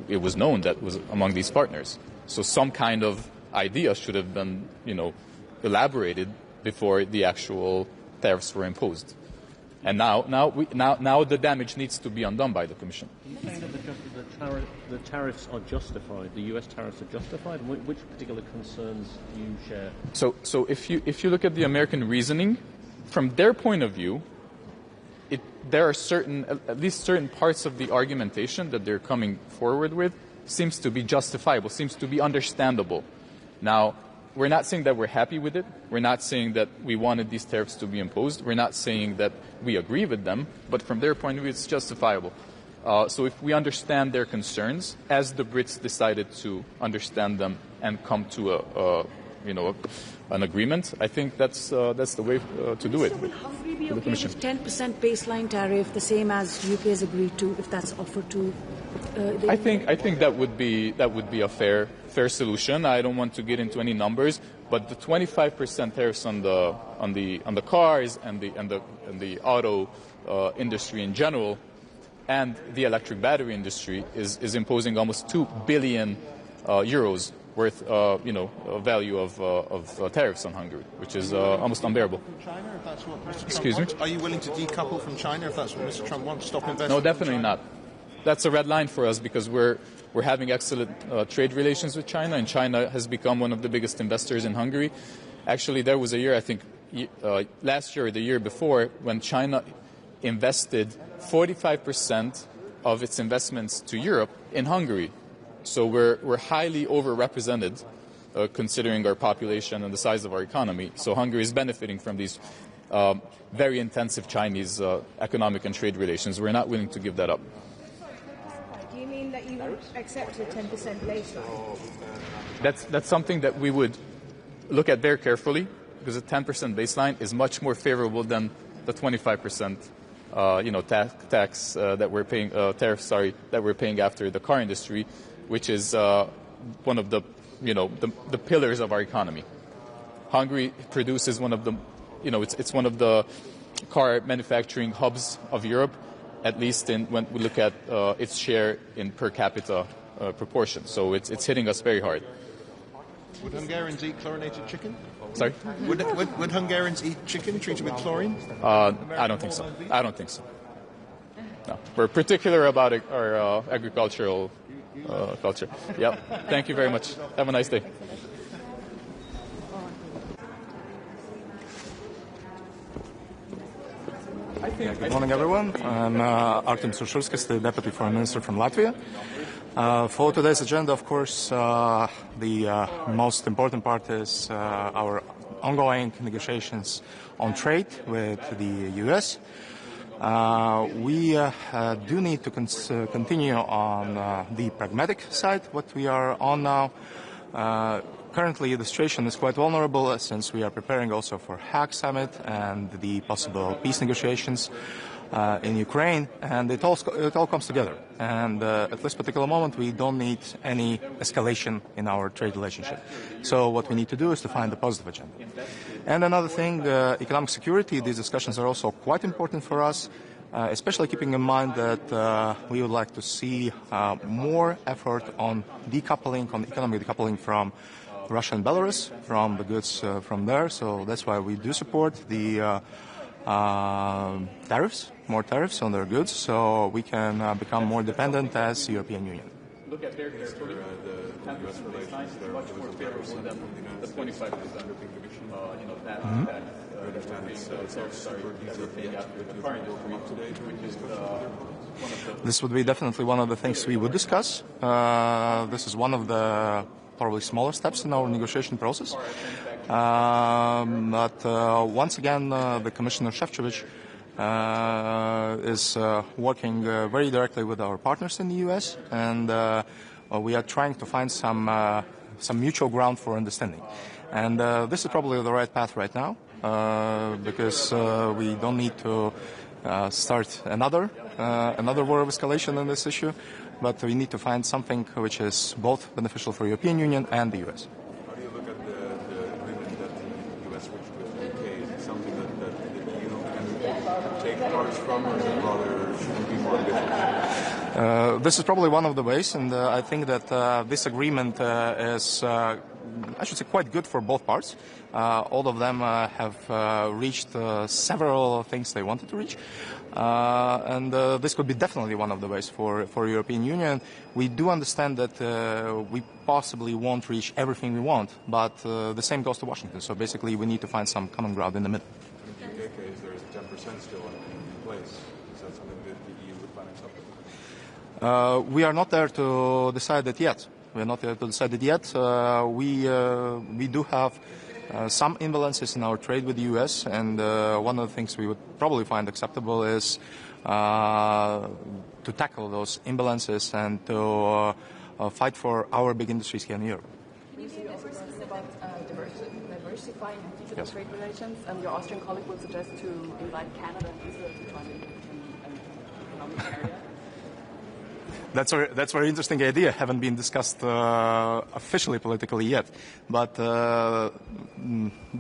it was known that was among these partners. So some kind of idea should have been, elaborated before the actual tariffs were imposed. And now the damage needs to be undone by the Commission. Are you saying that the tariffs are justified? The U.S. tariffs are justified? Which particular concerns do you share? So if you look at the American reasoning, from their point of view, there are at least certain parts of the argumentation that they're coming forward with seems to be justifiable, seems to be understandable. Now, we're not saying that we're happy with it. We're not saying that we wanted these tariffs to be imposed. We're not saying that we agree with them, but from their point of view, it's justifiable. So if we understand their concerns, as the Brits decided to understand them and come to an agreement, I think that's the way to do it. So will Hungary be okay with 10% baseline tariff, the same as UK has agreed to, if that's offered to? I think that would be a fair solution. I don't want to get into any numbers, but the 25% tariffs on the cars and the auto industry in general, and the electric battery industry is imposing almost 2 billion euros worth, value of tariffs on Hungary, which is almost unbearable. China, if that's what Mr. Trump Excuse wants? me? Are you willing to decouple from China if that's what Mr. Trump wants? Stop investing? No, definitely not. That's a red line for us because we're having excellent trade relations with China, and China has become one of the biggest investors in Hungary. Actually, there was a year, I think, last year or the year before, when China invested 45% of its investments to Europe in Hungary. So we're highly overrepresented, considering our population and the size of our economy. So Hungary is benefiting from these very intensive Chinese economic and trade relations. We're not willing to give that up. Do you mean that you would accept a 10% baseline? That's something that we would look at very carefully, because a 10% baseline is much more favorable than the 25% tax that we're paying, tariffs, that we're paying after the car industry, which is one of the pillars of our economy. Hungary produces one of the, it's one of the car manufacturing hubs of Europe, at least when we look at its share in per capita proportion. So it's hitting us very hard. Would Hungarians eat chlorinated chicken? Sorry? Would Hungarians eat chicken treated with chlorine? I don't think so. No. We're particular about our agricultural culture. Yep. Thank you very much. Have a nice day. Good morning, everyone. I'm Artem Suršulskis, the Deputy Foreign Minister from Latvia. For today's agenda, of course, the most important part is our ongoing negotiations on trade with the U.S. We do need to continue on the pragmatic side, what we are on now. Currently, the situation is quite vulnerable since we are preparing also for Hague Summit and the possible peace negotiations in Ukraine, and it all comes together. And at this particular moment, we don't need any escalation in our trade relationship. So what we need to do is to find a positive agenda. And another thing, economic security. These discussions are also quite important for us, especially keeping in mind that we would like to see more effort on decoupling, on economic decoupling from Russia and Belarus, from the goods from there. So that's why we do support the tariffs, more tariffs on their goods, so we can become more dependent as European Union. Look at their carefully. The 10% baseline is much more favorable than the 25%. This would be definitely one of the things we would discuss. This is one of the probably smaller steps in our negotiation process. But once again, the Commissioner Šefčovič is working very directly with our partners in the U.S., and we are trying to find some mutual ground for understanding. And this is probably the right path right now, because we don't need to start another war of escalation in this issue, but we need to find something which is both beneficial for European Union and the U.S. How do you look at the agreement that the U.S. reached with the UK? Is it something that the EU can take parts from, or is it rather should be more ambitious? This is probably one of the ways, and I think that this agreement is, I should say, quite good for both parts. All of them have reached several things they wanted to reach, and this could be definitely one of the ways for European Union. We do understand that we possibly won't reach everything we want, but the same goes to Washington. So basically, we need to find some common ground in the middle. In the UK case, there is 10% still in place. Is that something that the EU would find acceptable? We are not there to decide it yet. We do have some imbalances in our trade with the US, and one of the things we would probably find acceptable is to tackle those imbalances and to fight for our big industries here in Europe. Can you be a bit more specific about diversifying digital trade relations? Your Austrian colleague would suggest to invite Canada and Israel to join in an economic area. That's a very interesting idea. Haven't been discussed officially politically yet, but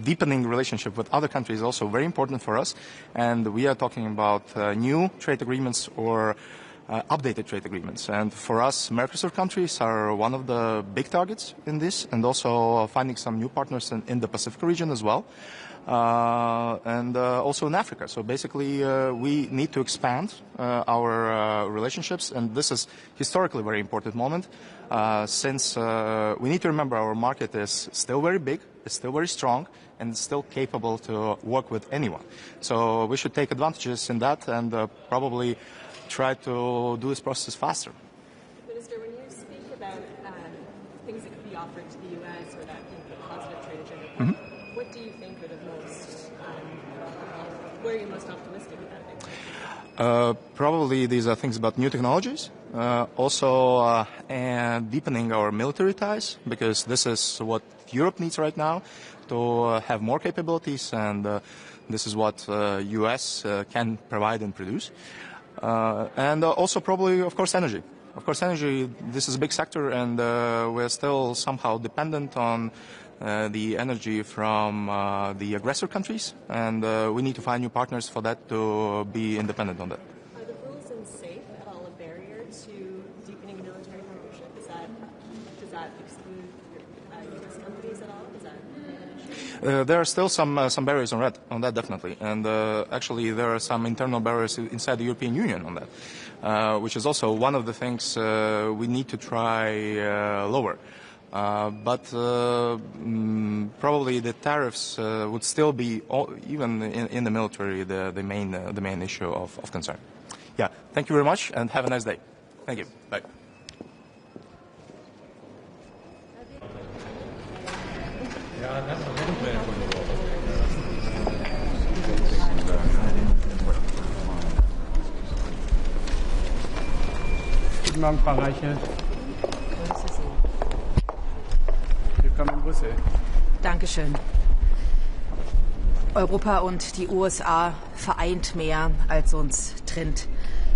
deepening relationship with other countries is also very important for us. And we are talking about new trade agreements or updated trade agreements. And for us, Mercosur countries are one of the big targets in this, and also finding some new partners in the Pacific region as well. And also in Africa. So basically, we need to expand our relationships, and this is historically a very important moment, since we need to remember our market is still very big, it's still very strong, and it's still capable to work with anyone. So we should take advantages in that and probably try to do this process faster. Minister, when you speak about things that could be offered to the U.S. or that positive trade agenda, what do you think are the most, where are you most optimistic about it? Probably these are things about new technologies, also and deepening our military ties, because this is what Europe needs right now, to have more capabilities, and this is what US can provide and produce. And also probably, of course, energy. Of course, energy, this is a big sector, and we're still somehow dependent on the energy from the aggressor countries, and we need to find new partners for that to be independent on that. Are the rules in SAFE at all a barrier to deepening military partnership? Does that exclude U.S. companies at all? Is that an issue? There are still some barriers on that definitely, and actually there are some internal barriers inside the European Union on that, which is also one of the things we need to try lower. But probably the tariffs would still be, even in the military, the main issue of concern. Yeah, thank you very much, and have a nice day. Thank you. Bye. Guten Morgen, Frau Reiche. Willkommen in Brüssel. Dankeschön. Europa und die USA vereint mehr, als uns trennt.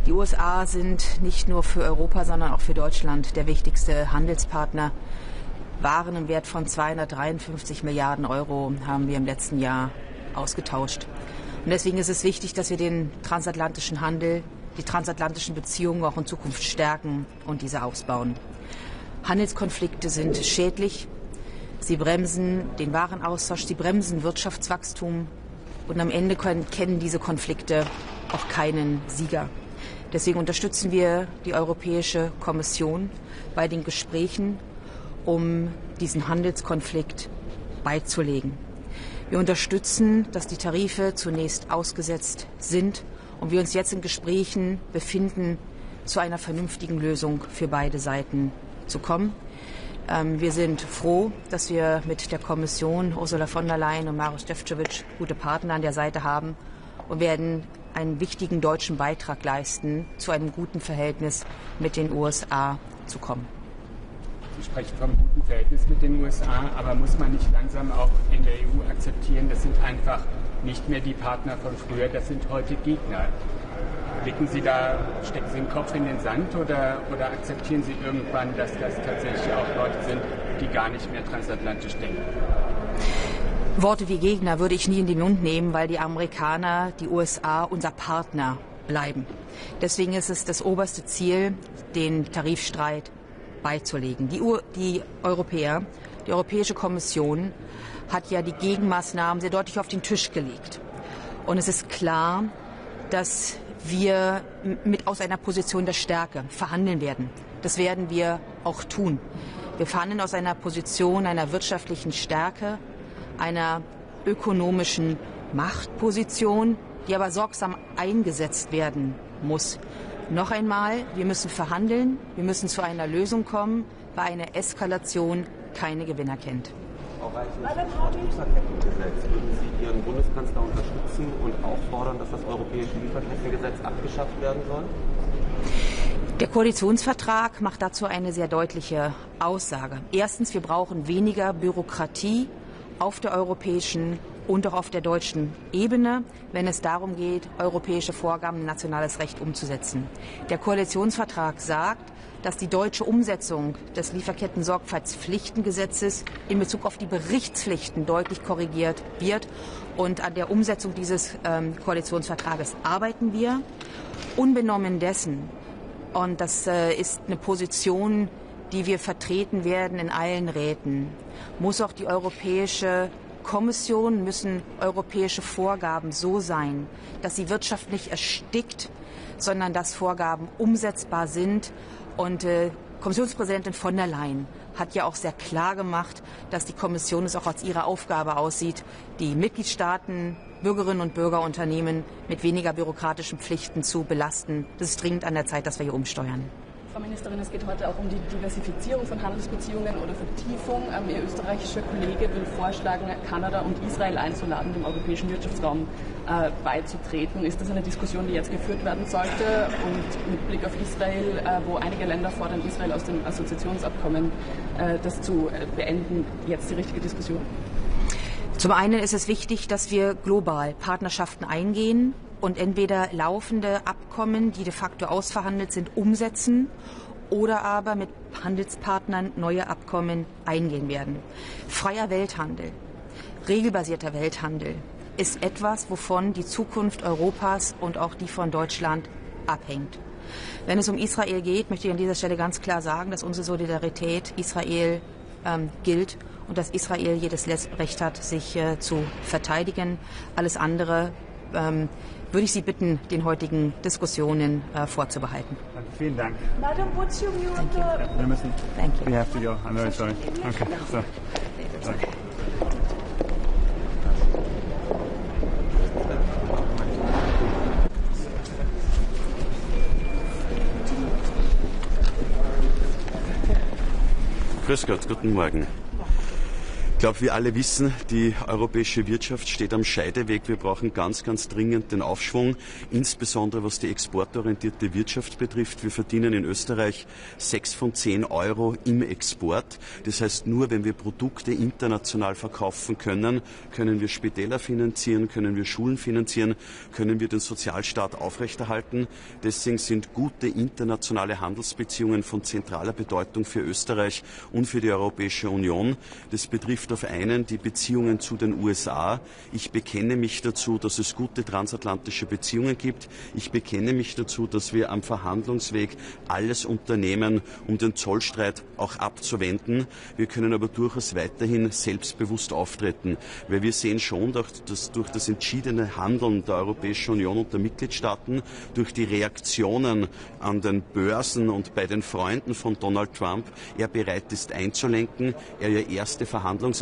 Die USA sind nicht nur für Europa, sondern auch für Deutschland der wichtigste Handelspartner. Waren im Wert von 253 Milliarden Euro haben wir im letzten Jahr ausgetauscht. Und deswegen ist es wichtig, dass wir den transatlantischen Handel, die transatlantischen Beziehungen auch in Zukunft stärken und diese ausbauen. Handelskonflikte sind schädlich. Sie bremsen den Warenaustausch, sie bremsen Wirtschaftswachstum, und am Ende kennen diese Konflikte auch keinen Sieger. Deswegen unterstützen wir die Europäische Kommission bei den Gesprächen, um diesen Handelskonflikt beizulegen. Wir unterstützen, dass die Tarife zunächst ausgesetzt sind und wir uns jetzt in Gesprächen befinden, zu einer vernünftigen Lösung für beide Seiten zu kommen. Wir sind froh, dass wir mit der Kommission Ursula von der Leyen und Maroš Šefčovič gute Partner an der Seite haben und werden einen wichtigen deutschen Beitrag leisten, zu einem guten Verhältnis mit den USA zu kommen. Sie sprechen vom guten Verhältnis mit den USA, aber muss man nicht langsam auch in der EU akzeptieren, das sind einfach nicht mehr die Partner von früher, das sind heute Gegner. Stecken Sie den Kopf in den Sand oder akzeptieren Sie irgendwann, dass das tatsächlich auch Leute sind, die gar nicht mehr transatlantisch denken? Worte wie Gegner würde ich nie in den Mund nehmen, weil die Amerikaner, die USA unser Partner bleiben. Deswegen ist es das oberste Ziel, den Tarifstreit beizulegen. Die Europäer, die Europäische Kommission hat ja die Gegenmaßnahmen sehr deutlich auf den Tisch gelegt. Und es ist klar, dass wir aus einer Position der Stärke verhandeln werden. Das werden wir auch tun. Wir verhandeln aus einer Position einer wirtschaftlichen Stärke, einer ökonomischen Machtposition, die aber sorgsam eingesetzt werden muss. Noch einmal, wir müssen verhandeln, wir müssen zu einer Lösung kommen, bei einer Eskalation keine Gewinner kennt. Frau Reichen, Lieferkettengesetz. Würden Sie Ihren Bundeskanzler unterstützen und auch fordern, dass das europäische Lieferkettengesetz abgeschafft werden soll? Der Koalitionsvertrag macht dazu eine sehr deutliche Aussage. Erstens, wir brauchen weniger Bürokratie auf der europäischen und auch auf der deutschen Ebene, wenn es darum geht, europäische Vorgaben in nationales Recht umzusetzen. Der Koalitionsvertrag sagt, dass die deutsche Umsetzung des Lieferketten-Sorgfaltspflichtengesetzes in Bezug auf die Berichtspflichten deutlich korrigiert wird. Und an der Umsetzung dieses Koalitionsvertrages arbeiten wir. Unbenommen dessen, und das ist eine Position, die wir vertreten werden in allen Räten, muss auch die Europäische Kommission, müssen europäische Vorgaben so sein, dass die Wirtschaft nicht erstickt, sondern dass Vorgaben umsetzbar sind. Und Kommissionspräsidentin von der Leyen hat ja auch sehr klar gemacht, dass die Kommission es auch als ihre Aufgabe aussieht, die Mitgliedstaaten, Bürgerinnen und Bürger, Unternehmen mit weniger bürokratischen Pflichten zu belasten. Das ist dringend an der Zeit, dass wir hier umsteuern. Frau Ministerin, es geht heute auch um die Diversifizierung von Handelsbeziehungen oder Vertiefung. Ihr österreichischer Kollege will vorschlagen, Kanada und Israel einzuladen, dem europäischen Wirtschaftsraum beizutreten. Ist das eine Diskussion, die jetzt geführt werden sollte? Und mit Blick auf Israel, wo einige Länder fordern, Israel aus dem Assoziationsabkommen das zu beenden, jetzt die richtige Diskussion? Zum einen ist es wichtig, dass wir global Partnerschaften eingehen und entweder laufende Abkommen, die de facto ausverhandelt sind, umsetzen oder aber mit Handelspartnern neue Abkommen eingehen werden. Freier Welthandel, regelbasierter Welthandel ist etwas, wovon die Zukunft Europas und auch die von Deutschland abhängt. Wenn es um Israel geht, möchte ich an dieser Stelle ganz klar sagen, dass unsere Solidarität Israel gilt und dass Israel jedes Recht hat, sich zu verteidigen. Alles andere würde ich Sie bitten, den heutigen Diskussionen vorzubehalten. Vielen Dank. Madam, what's your view on the... Wir müssen. Thank you. We have to go. I'm very sorry. Okay. So. Sorry. Grüß Gott, guten Morgen. Ich glaube, wir alle wissen, die europäische Wirtschaft steht am Scheideweg. Wir brauchen ganz, ganz dringend den Aufschwung, insbesondere was die exportorientierte Wirtschaft betrifft. Wir verdienen in Österreich 6 von 10 Euro im Export. Das heißt, nur wenn wir Produkte international verkaufen können, können wir Spitäler finanzieren, können wir Schulen finanzieren, können wir den Sozialstaat aufrechterhalten. Deswegen sind gute internationale Handelsbeziehungen von zentraler Bedeutung für Österreich und für die Europäische Union. Das betrifft auf einen die Beziehungen zu den USA. Ich bekenne mich dazu, dass es gute transatlantische Beziehungen gibt. Ich bekenne mich dazu, dass wir am Verhandlungsweg alles unternehmen, um den Zollstreit auch abzuwenden. Wir können aber durchaus weiterhin selbstbewusst auftreten, weil wir sehen schon, dass durch das entschiedene Handeln der Europäischen Union und der Mitgliedstaaten, durch die Reaktionen an den Börsen und bei den Freunden von Donald Trump, er bereit ist einzulenken, er ja erste Verhandlungsangebote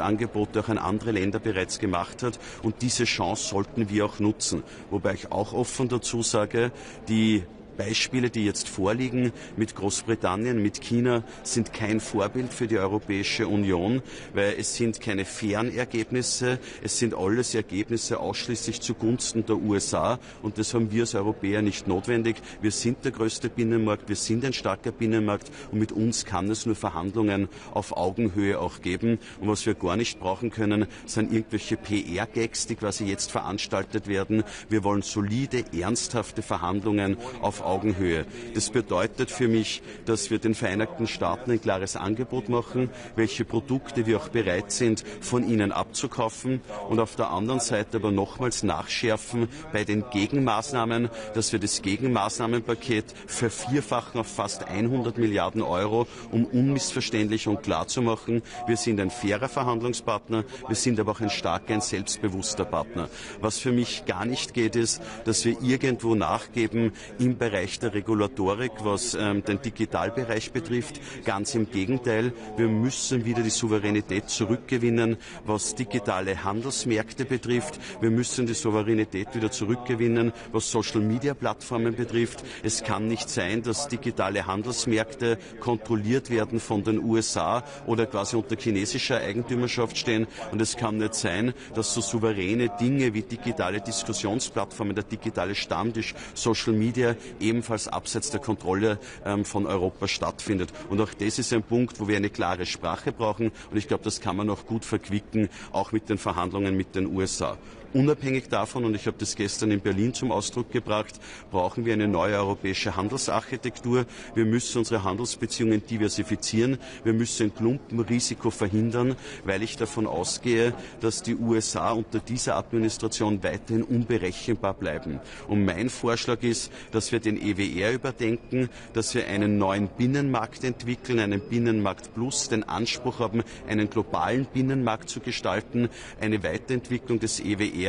auch an andere Länder bereits gemacht hat. Und diese Chance sollten wir auch nutzen. Wobei ich auch offen dazu sage, die Beispiele, die jetzt vorliegen mit Großbritannien, mit China, sind kein Vorbild für die Europäische Union, weil es sind keine fairen Ergebnisse, es sind alles Ergebnisse ausschließlich zugunsten der USA und das haben wir als Europäer nicht notwendig. Wir sind der größte Binnenmarkt, wir sind ein starker Binnenmarkt und mit uns kann es nur Verhandlungen auf Augenhöhe auch geben. Und was wir gar nicht brauchen können, sind irgendwelche PR-Gags, die quasi jetzt veranstaltet werden. Wir wollen solide, ernsthafte Verhandlungen auf Augenhöhe. Das bedeutet für mich, dass wir den Vereinigten Staaten ein klares Angebot machen, welche Produkte wir auch bereit sind, von ihnen abzukaufen, und auf der anderen Seite aber nochmals nachschärfen bei den Gegenmaßnahmen, dass wir das Gegenmaßnahmenpaket vervierfachen auf fast 100 Milliarden Euro, um unmissverständlich und klar zu machen, wir sind ein fairer Verhandlungspartner, wir sind aber auch ein starker, ein selbstbewusster Partner. Was für mich gar nicht geht, ist, dass wir irgendwo nachgeben im Bereich der Regulatorik, was den Digitalbereich betrifft. Ganz im Gegenteil, wir müssen wieder die Souveränität zurückgewinnen, was digitale Handelsmärkte betrifft. Wir müssen die Souveränität wieder zurückgewinnen, was Social-Media-Plattformen betrifft. Es kann nicht sein, dass digitale Handelsmärkte kontrolliert werden von den USA oder quasi unter chinesischer Eigentümerschaft stehen. Und es kann nicht sein, dass so souveräne Dinge wie digitale Diskussionsplattformen, der digitale Stammtisch, Social Media ebenfalls abseits der Kontrolle von Europa stattfindet. Und auch das ist ein Punkt, wo wir eine klare Sprache brauchen. Und ich glaube, das kann man auch gut verquicken, auch mit den Verhandlungen mit den USA. Unabhängig davon, und ich habe das gestern in Berlin zum Ausdruck gebracht, brauchen wir eine neue europäische Handelsarchitektur. Wir müssen unsere Handelsbeziehungen diversifizieren. Wir müssen ein Klumpenrisiko verhindern, weil ich davon ausgehe, dass die USA unter dieser Administration weiterhin unberechenbar bleiben. Und mein Vorschlag ist, dass wir den EWR überdenken, dass wir einen neuen Binnenmarkt entwickeln, einen Binnenmarkt Plus, den Anspruch haben, einen globalen Binnenmarkt zu gestalten, eine Weiterentwicklung des EWR,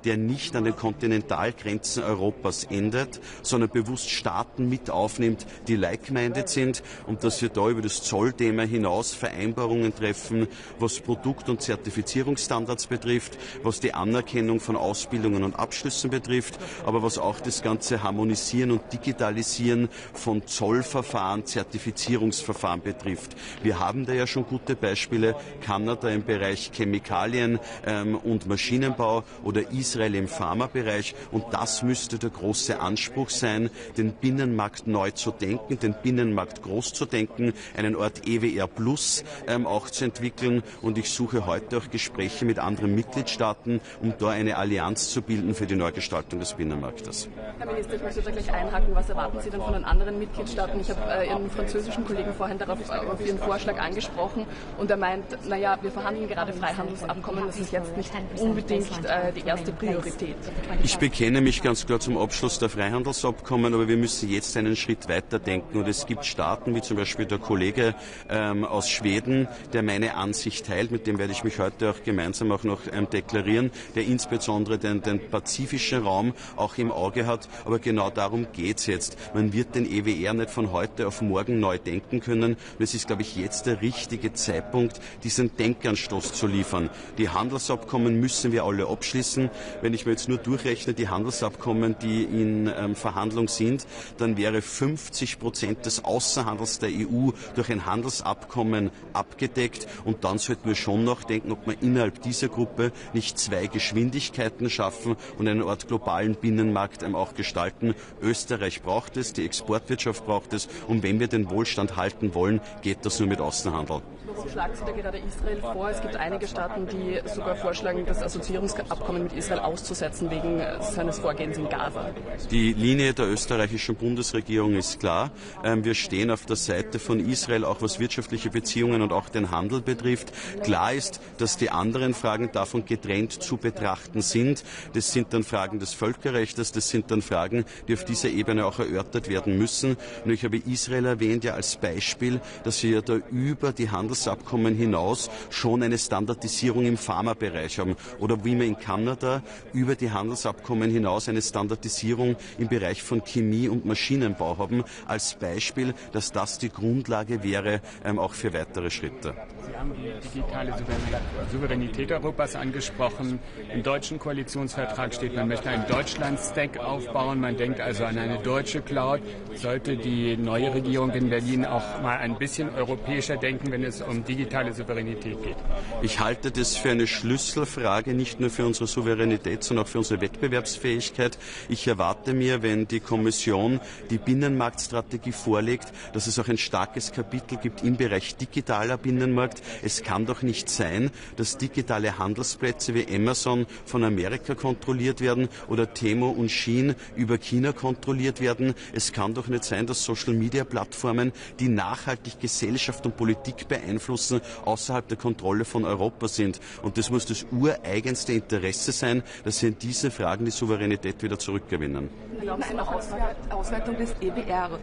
der nicht an den Kontinentalgrenzen Europas endet, sondern bewusst Staaten mit aufnimmt, die like-minded sind, und dass wir da über das Zollthema hinaus Vereinbarungen treffen, was Produkt- und Zertifizierungsstandards betrifft, was die Anerkennung von Ausbildungen und Abschlüssen betrifft, aber was auch das ganze Harmonisieren und Digitalisieren von Zollverfahren, Zertifizierungsverfahren betrifft. Wir haben da ja schon gute Beispiele, Kanada im Bereich Chemikalien und Maschinenbau oder Israel im Pharmabereich, und das müsste der große Anspruch sein, den Binnenmarkt neu zu denken, den Binnenmarkt groß zu denken, einen Ort EWR Plus auch zu entwickeln, und ich suche heute auch Gespräche mit anderen Mitgliedstaaten, um da eine Allianz zu bilden für die Neugestaltung des Binnenmarktes. Herr Minister, ich möchte da gleich einhaken. Was erwarten Sie denn von den anderen Mitgliedstaaten? Ich habe Ihren französischen Kollegen vorhin auf Ihren Vorschlag angesprochen, und er meint, naja, wir verhandeln gerade Freihandelsabkommen, das ist jetzt nicht unbedingt die erste Priorität. Ich bekenne mich ganz klar zum Abschluss der Freihandelsabkommen, aber wir müssen jetzt einen Schritt weiter denken. Und es gibt Staaten, wie zum Beispiel der Kollege aus Schweden, der meine Ansicht teilt, mit dem werde ich mich heute auch gemeinsam auch noch deklarieren, der insbesondere den pazifischen Raum auch im Auge hat. Aber genau darum geht es jetzt. Man wird den EWR nicht von heute auf morgen neu denken können. Und es ist, glaube ich, jetzt der richtige Zeitpunkt, diesen Denkanstoß zu liefern. Die Handelsabkommen müssen wir alle abschließen. Wenn ich mir jetzt nur durchrechne, die Handelsabkommen, die in Verhandlung sind, dann wäre 50% des Außenhandels der EU durch ein Handelsabkommen abgedeckt. Und dann sollten wir schon nachdenken, ob wir innerhalb dieser Gruppe nicht zwei Geschwindigkeiten schaffen und einen Art globalen Binnenmarkt auch gestalten. Österreich braucht es, die Exportwirtschaft braucht es, und wenn wir den Wohlstand halten wollen, geht das nur mit Außenhandel. Warum schlagen Sie da gerade Israel vor? Es gibt einige Staaten, die sogar vorschlagen, das Assoziierungsabkommen mit Israel auszusetzen wegen seines Vorgehens in Gaza. Die Linie der österreichischen Bundesregierung ist klar. Wir stehen auf der Seite von Israel, auch was wirtschaftliche Beziehungen und auch den Handel betrifft. Klar ist, dass die anderen Fragen davon getrennt zu betrachten sind. Das sind dann Fragen des Völkerrechts, das sind dann Fragen, die auf dieser Ebene auch erörtert werden müssen. Und ich habe Israel erwähnt ja als Beispiel, dass wir ja da über die Handelsabkommen hinaus schon eine Standardisierung im Pharmabereich haben. Oder wie wir in Kanada über die Handelsabkommen hinaus eine Standardisierung im Bereich von Chemie und Maschinenbau haben, als Beispiel, dass das die Grundlage wäre, auch für weitere Schritte. Sie haben die digitale Souveränität Europas angesprochen. Im deutschen Koalitionsvertrag steht, man möchte einen Deutschland-Stack aufbauen. Man denkt also an eine deutsche Cloud. Sollte die neue Regierung in Berlin auch mal ein bisschen europäischer denken, wenn es um digitale Souveränität geht? Ich halte das für eine Schlüsselfrage, nicht nur für unsere Souveränität, sondern auch für unsere Wettbewerbsfähigkeit. Ich erwarte mir, wenn die Kommission die Binnenmarktstrategie vorlegt, dass es auch ein starkes Kapitel gibt im Bereich digitaler Binnenmarkt, Binnenmarkt. Es kann doch nicht sein, dass digitale Handelsplätze wie Amazon von Amerika kontrolliert werden oder Temu und Shein über China kontrolliert werden. Es kann doch nicht sein, dass Social-Media-Plattformen, die nachhaltig Gesellschaft und Politik beeinflussen, außerhalb der Kontrolle von Europa sind. Und das muss das ureigenste Interesse sein, dass wir in diesen Fragen die Souveränität wieder zurückgewinnen. Eine Ausweitung des EBR.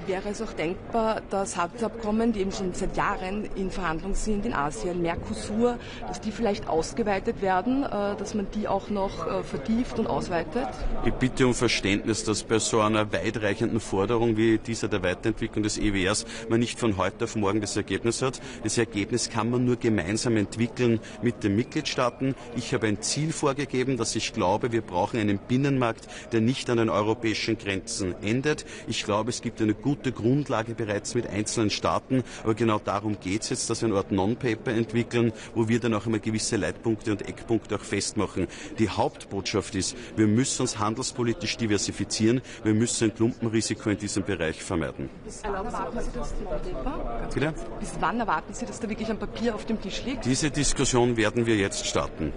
Wäre es auch denkbar, dass Handelsabkommen, die eben schon seit Jahren in Verhandlungen sind in Asien, Mercosur, dass die vielleicht ausgeweitet werden, dass man die auch noch vertieft und ausweitet? Ich bitte um Verständnis, dass bei so einer weitreichenden Forderung wie dieser der Weiterentwicklung des EWRs man nicht von heute auf morgen das Ergebnis hat. Das Ergebnis kann man nur gemeinsam entwickeln mit den Mitgliedstaaten. Ich habe ein Ziel vorgegeben, dass ich glaube, wir brauchen einen Binnenmarkt, der nicht an den europäischen Grenzen endet. Ich glaube, es gibt eine gute Grundlage bereits mit einzelnen Staaten, aber genau darum geht es jetzt, dass wir eine Art Non-Paper entwickeln, wo wir dann auch immer gewisse Leitpunkte und Eckpunkte auch festmachen. Die Hauptbotschaft ist, wir müssen uns handelspolitisch diversifizieren, wir müssen ein Klumpenrisiko in diesem Bereich vermeiden. Bis wann erwarten Sie, dass Bitte? Bis wann erwarten Sie, dass da wirklich ein Papier auf dem Tisch liegt? Diese Diskussion werden wir jetzt starten.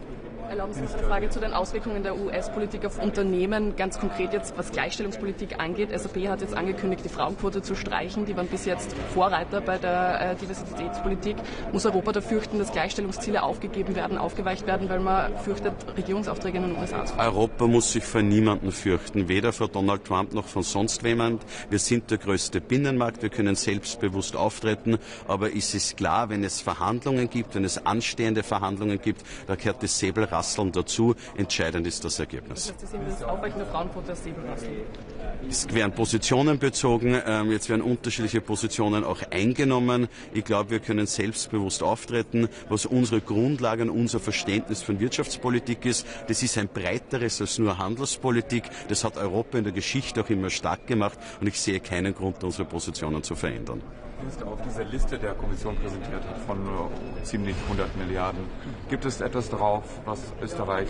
Erlauben Sie uns eine Frage zu den Auswirkungen der US-Politik auf Unternehmen, ganz konkret jetzt, was Gleichstellungspolitik angeht. SAP hat jetzt angekündigt, die Frauenquote zu streichen. Die waren bis jetzt Vorreiter bei der Diversitätspolitik. Muss Europa da fürchten, dass Gleichstellungsziele aufgegeben werden, aufgeweicht werden, weil man fürchtet, Regierungsaufträge in den USA zu verlieren? Europa muss sich vor niemanden fürchten, weder vor Donald Trump noch von sonst jemand. Wir sind der größte Binnenmarkt, wir können selbstbewusst auftreten, aber es ist klar, wenn es Verhandlungen gibt, wenn es anstehende Verhandlungen gibt, da gehört das Säbelrasseln dazu. Entscheidend ist das Ergebnis. Das heißt, Sie sehen das Aufweichen der Frauenquote als Säbelrasseln? Es werden Positionen bezogen, jetzt werden unterschiedliche Positionen auch eingenommen. Ich glaube, wir können selbstbewusst auftreten, was unsere Grundlage und unser Verständnis von Wirtschaftspolitik ist. Das ist ein breiteres als nur Handelspolitik. Das hat Europa in der Geschichte auch immer stark gemacht und ich sehe keinen Grund, unsere Positionen zu verändern. Ist auf dieser Liste der Kommission präsentiert hat von ziemlich 100 Milliarden. Gibt es etwas drauf, was Österreich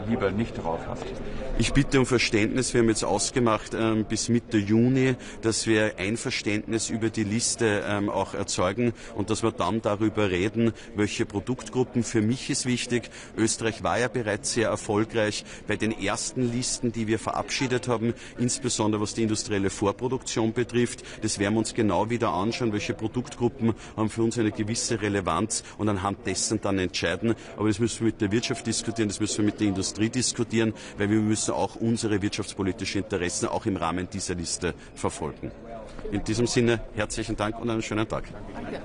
lieber nicht drauf hat? Ich bitte um Verständnis. Wir haben jetzt ausgemacht bis Mitte Juni, dass wir Einverständnis über die Liste auch erzeugen und dass wir dann darüber reden, welche Produktgruppen. Für mich ist wichtig, Österreich war ja bereits sehr erfolgreich bei den ersten Listen, die wir verabschiedet haben, insbesondere was die industrielle Vorproduktion betrifft. Das werden wir uns genau wieder anschauen, welche Produktgruppen haben für uns eine gewisse Relevanz und anhand dessen dann entscheiden. Aber das müssen wir mit der Wirtschaft diskutieren, das müssen wir mit der Industrie diskutieren, weil wir müssen auch unsere wirtschaftspolitischen Interessen auch im Rahmen dieser Liste verfolgen. In diesem Sinne herzlichen Dank und einen schönen Tag. Danke.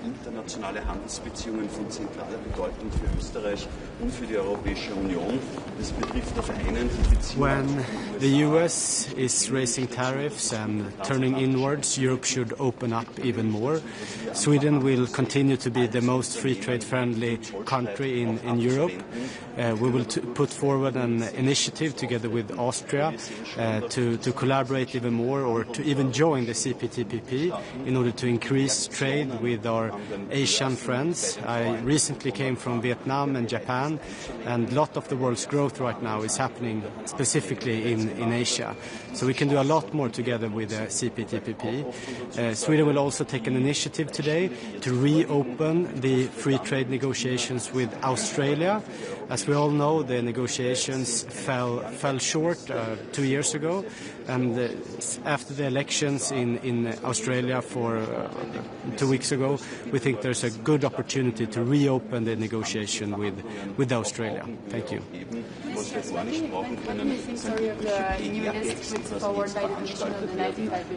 Internationale Handelsbeziehungen von zentraler Bedeutung für Österreich und für die Europäische Union. Das betrifft auf einen die Beziehungen. When the US is raising tariffs and turning inwards, Europe should open up even more. Sweden will continue to be the most free trade friendly country in Europe. We will put forward an initiative together with Austria to collaborate even more or to even join the CPTPP in order to increase trade with our Asian friends. I recently came from Vietnam and Japan, and a lot of the world's growth right now is happening specifically in Asia. So we can do a lot more together with the CPTPP. Sweden will also take an initiative today to reopen the free trade negotiations with Australia. As we all know, the negotiations fell short 2 years ago, and after the elections in Australia for 2 weeks ago, we think there's a good opportunity to reopen the negotiation with Australia. Thank you.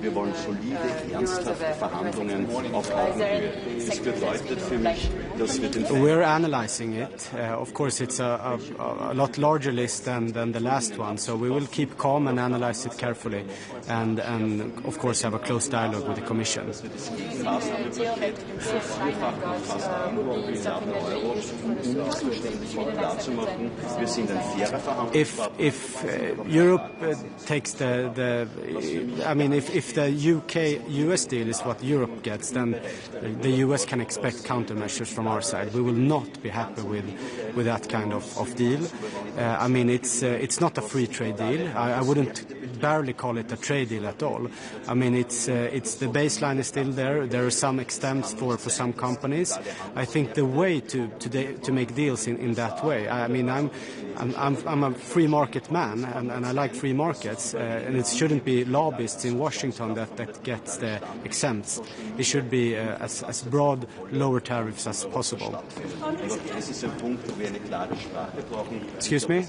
Wir wollen solide, ernsthafte Verhandlungen auf Augenhöhe. Das bedeutet für mich, dass wir den We're analyzing it. Of course, it's a lot larger list than the last one, so we will keep calm and analyze it carefully, and of course have a close dialogue with the Commission. If Europe takes if the UK-US deal is what Europe gets, then the US can expect countermeasures from our side. We will not be happy with that kind of deal. It's not a free trade deal. I wouldn't barely call it a trade deal at all. I mean, it's the baseline is still there. There are some extents for some companies. I think the way to make deals in that way. I mean, I'm a free market man, and I like free markets, and it shouldn't be lobbyists in Washington that gets the exempts. It should be as broad lower tariffs as possible. Excuse me?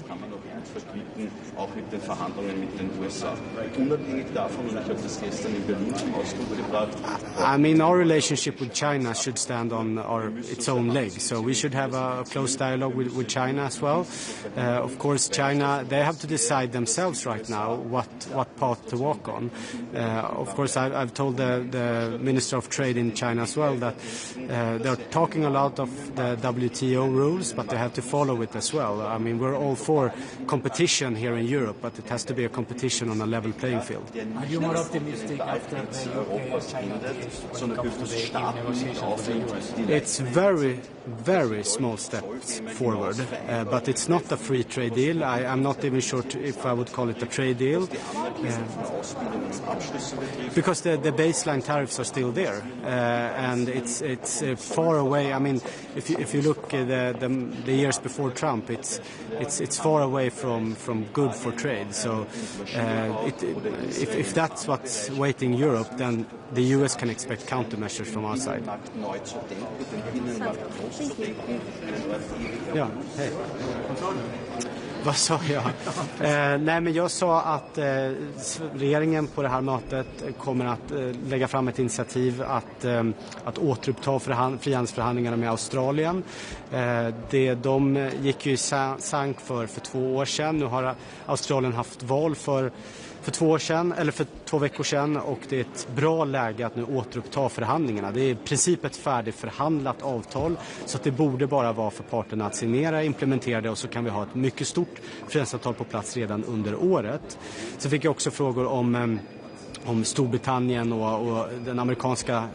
Auch mit den Verhandlungen mit den USA. Unabhängig davon, und ich habe das gestern in Berlin zum Ausdruck gebracht. I mean, our relationship with China should stand on its own legs. So we should have a close dialogue with China as well. Of course, China, they have to decide themselves right now what path to walk on. Of course, I've told the Minister of Trade in China as well that they're talking a lot of the WTO rules, but they have to follow it as well. I mean, we're all for competition here in Europe, but it has to be a competition on a level playing field. Are you more optimistic after the UK-China deals when it comes to the EU negotiations with the US? It's very, very small steps forward, but it's not a free trade deal. I'm not even sure if I would call it a trade deal, because the baseline tariffs are still there, and it's far away. I mean, if you look at the years before Trump, it's far away from good for trade. So if that's what's waiting Europe, then the US can expect countermeasures from our side. Ja, hej. Vad sa jag? Nej, men jag sa att regeringen på det här mötet kommer att lägga fram ett initiativ att återuppta frihandelsförhandlingarna med Australien. De gick ju i sank för 2 år sedan. Nu har Australien haft val för 2 år sedan, eller för 2 veckor sedan, och det är ett bra läge att nu återuppta förhandlingarna. Det är i princip ett färdigförhandlat avtal, så att det borde bara vara för parterna att signera, implementera det, och så kan vi ha ett mycket stort frihandelsavtal på plats redan under året. Så fick jag också frågor om Storbritannien och den amerikanska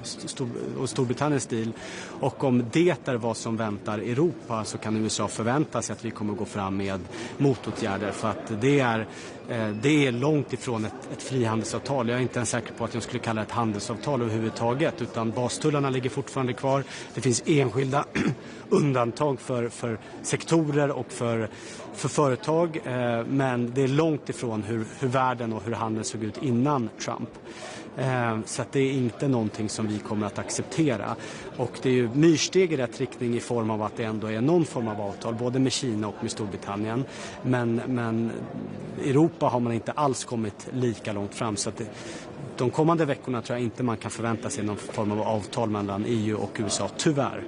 och Storbritanniens deal, och om det är vad som väntar Europa, så kan USA förvänta sig att vi kommer gå fram med motåtgärder, för att det är långt ifrån ett frihandelsavtal. Jag är inte ens säker på att jag skulle kalla det ett handelsavtal överhuvudtaget, utan bastullarna ligger fortfarande kvar. Det finns enskilda undantag för sektorer och för företag, men det är långt ifrån hur världen och hur handeln såg ut innan Trump. Så att det är inte någonting som vi kommer att acceptera. Och det är ju myrsteg i rätt riktning i form av att det ändå är någon form av avtal, både med Kina och med Storbritannien. Men Europa har man inte alls kommit lika långt fram, så att de kommande veckorna tror jag inte man kan förvänta sig någon form av avtal mellan EU och USA, tyvärr.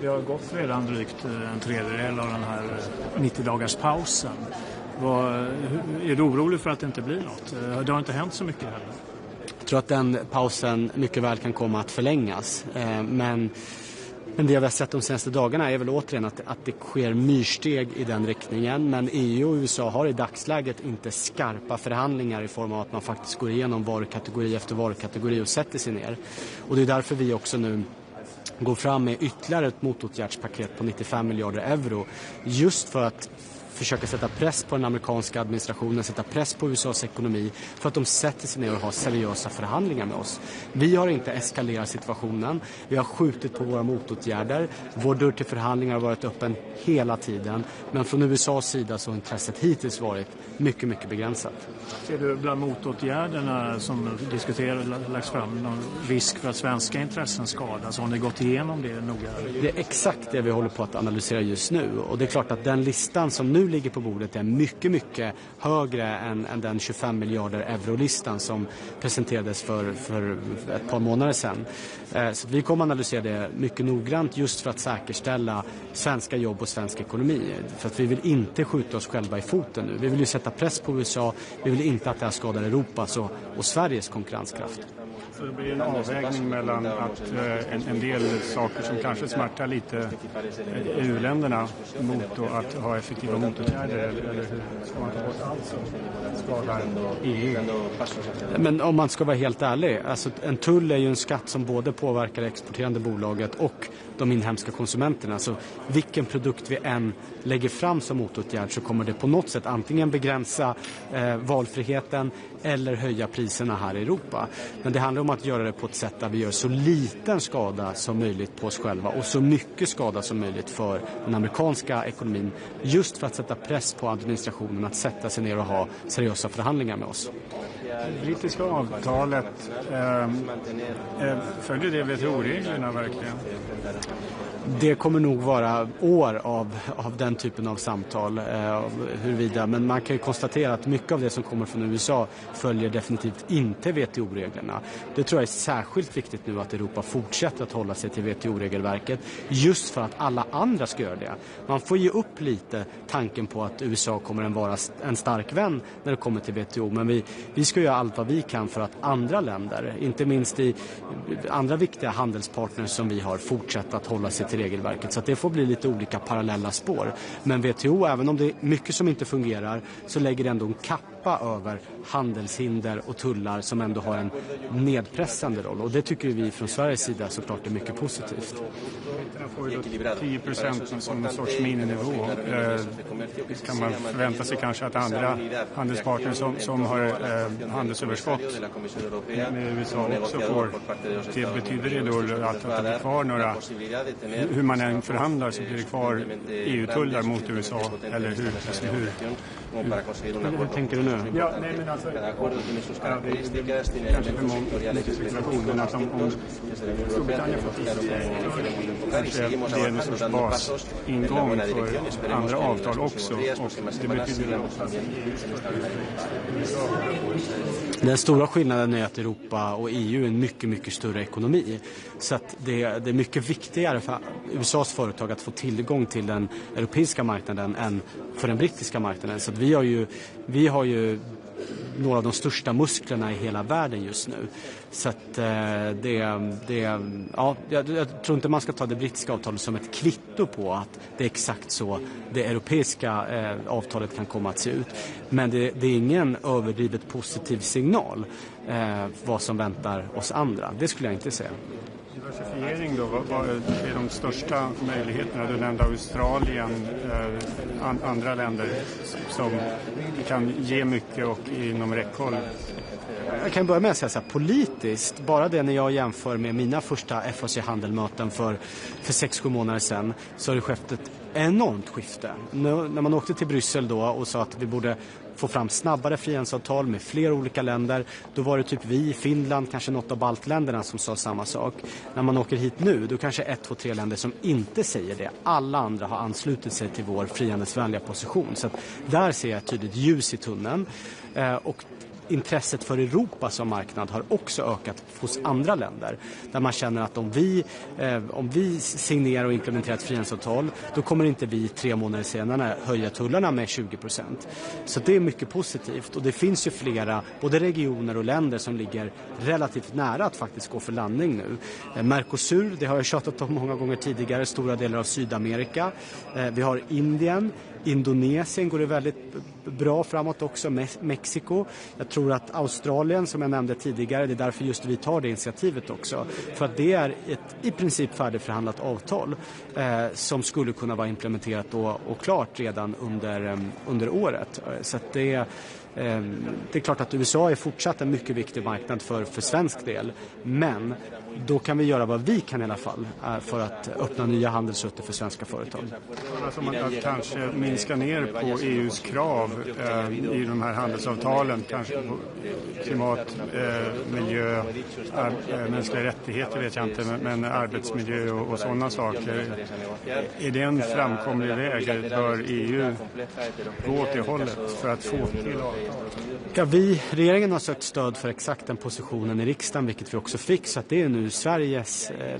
Det har gått redan drygt en tredjedel av den här 90-dagars pausen. Är du orolig för att det inte blir något? Det har inte hänt så mycket heller. Jag tror att den pausen mycket väl kan komma att förlängas. Men det vi har sett de senaste dagarna är väl återigen att det sker myrsteg i den riktningen. Men EU och USA har i dagsläget inte skarpa förhandlingar i form av att man faktiskt går igenom varukategori efter varukategori och sätter sig ner. Och det är därför vi också nu går fram med ytterligare ett motåtgärdspaket på 95 miljarder euro, just för att försöka sätta press på den amerikanska administrationen, sätta press på USAs ekonomi, för att de sätter sig ner och har seriösa förhandlingar med oss. Vi har inte eskalerat situationen, vi har skjutit på våra motåtgärder, vår dörr till förhandlingar har varit öppen hela tiden, men från USAs sida så har intresset hittills varit mycket, mycket begränsat. Ser du bland motåtgärderna som lagts fram någon risk för att svenska intressen skadas? Har ni gått igenom det noga? Det är exakt det vi håller på att analysera just nu, och det är klart att den listan som nu ligger på bordet är mycket, mycket högre än den 25 miljarder euro-listan som presenterades för ett par månader sedan. Så vi kommer analysera det mycket noggrant, just för att säkerställa svenska jobb och svensk ekonomi. För att vi vill inte skjuta oss själva i foten nu. Vi vill ju sätta press på USA, vi vill inte att det här skadar Europas och Sveriges konkurrenskraft. Så det blir en avvägning mellan att en del saker som kanske smärtar lite EU-länderna mot att ha effektiva motåtgärder, eller hur ska man ta bort allt som skadar EU? Men om man ska vara helt ärlig, alltså en tull är ju en skatt som både påverkar det exporterande bolaget och de inhemska konsumenterna. Så vilken produkt vi än lägger fram som motåtgärd så kommer det på något sätt antingen begränsa valfriheten eller höja priserna här i Europa. Men det handlar om att göra det på ett sätt där vi gör så liten skada som möjligt på oss själva och så mycket skada som möjligt för den amerikanska ekonomin, just för att sätta press på administrationen att sätta sig ner och ha seriösa förhandlingar med oss. Det brittiska avtalet, följer det WTO-reglerna verkligen? Det kommer nog vara år av den typen av samtal huruvida, men man kan ju konstatera att mycket av det som kommer från USA följer definitivt inte WTO-reglerna. Det tror jag är särskilt viktigt nu att Europa fortsätter att hålla sig till WTO-regelverket, just för att alla andra ska göra det. Man får ge upp lite tanken på att USA kommer att vara en stark vän när det kommer till WTO, men vi ska göra allt vad vi kan för att andra länder, inte minst i andra viktiga handelspartners som vi har, fortsätter att hålla sig till regelverket. Så att det får bli lite olika parallella spår. Men WTO, även om det är mycket som inte fungerar, så lägger det ändå en kappa över handelshinder och tullar som ändå har en nedpressande roll. Och det tycker vi från Sveriges sida såklart är mycket positivt. Man får ju 10% som en sorts mininivå. Kan man förvänta sig kanske att andra handelspartners som har handelsöverskott med USA också får? Det betyder det då att det blir kvar några, hur man än förhandlar så blir det kvar EU-tullar mot USA, eller hur tänker du nu? Ja, nej, men alltså, det är kanske för många spekulation, men att om Storbritannien får kanske det är en sorts basingång för andra avtal också, och det betyder att den stora skillnaden är att Europa och EU är en mycket, mycket större ekonomi. Så att det är mycket viktigare för USAs företag att få tillgång till den europeiska marknaden än för den brittiska marknaden. Så att vi har ju några av de största musklerna i hela världen just nu. Så att jag tror inte man ska ta det brittiska avtalet som ett kvitto på att det är exakt så det europeiska avtalet kan komma att se ut. Men det är ingen överdrivet positiv signal vad som väntar oss andra. Det skulle jag inte säga. Diversifiering då, vad är de största möjligheterna? Du nämnde Australien, andra länder som kan ge mycket och inom räckhåll. Jag kan börja med att säga så här, politiskt, bara det när jag jämför med mina första FAC-handelmöten för 6-7 månader sedan, så har det skett ett enormt skifte. När man åkte till Bryssel då och sa att vi borde få fram snabbare frihandelsavtal med flera olika länder, då var det typ vi, Finland, kanske något av baltländerna som sa samma sak. När man åker hit nu, då kanske 1, 2, 3 länder som inte säger det. Alla andra har anslutit sig till vår frihandelsvänliga position. Så att där ser jag tydligt ljus i tunneln. Och intresset för Europa som marknad har också ökat hos andra länder. Där man känner att om vi signerar och implementerar ett frihandelsavtal, då kommer inte vi 3 månader senare höja tullarna med 20%. Så det är mycket positivt. Och det finns ju flera, både regioner och länder, som ligger relativt nära att faktiskt gå för landning nu. Mercosur, det har jag tjatat om många gånger tidigare, stora delar av Sydamerika. Vi har Indien. Indonesien går det väldigt bra framåt också, Mexiko. Jag tror att Australien, som jag nämnde tidigare, det är därför just vi tar det initiativet också. För att det är ett i princip färdigförhandlat avtal som skulle kunna vara implementerat och klart redan under året. Så att det är klart att USA är fortsatt en mycket viktig marknad för svensk del. Men då kan vi göra vad vi kan i alla fall för att öppna nya handelsrutter för svenska företag. Alltså man kan kanske minska ner på EUs krav i de här handelsavtalen, kanske på klimat, miljö, mänskliga rättigheter vet jag inte, men arbetsmiljö och sådana saker. Är det en framkomlig väg? Bör EU gå åt det hållet för att få till Ja, regeringen har sökt stöd för exakt den positionen i riksdagen, vilket vi också fick, så att det är nu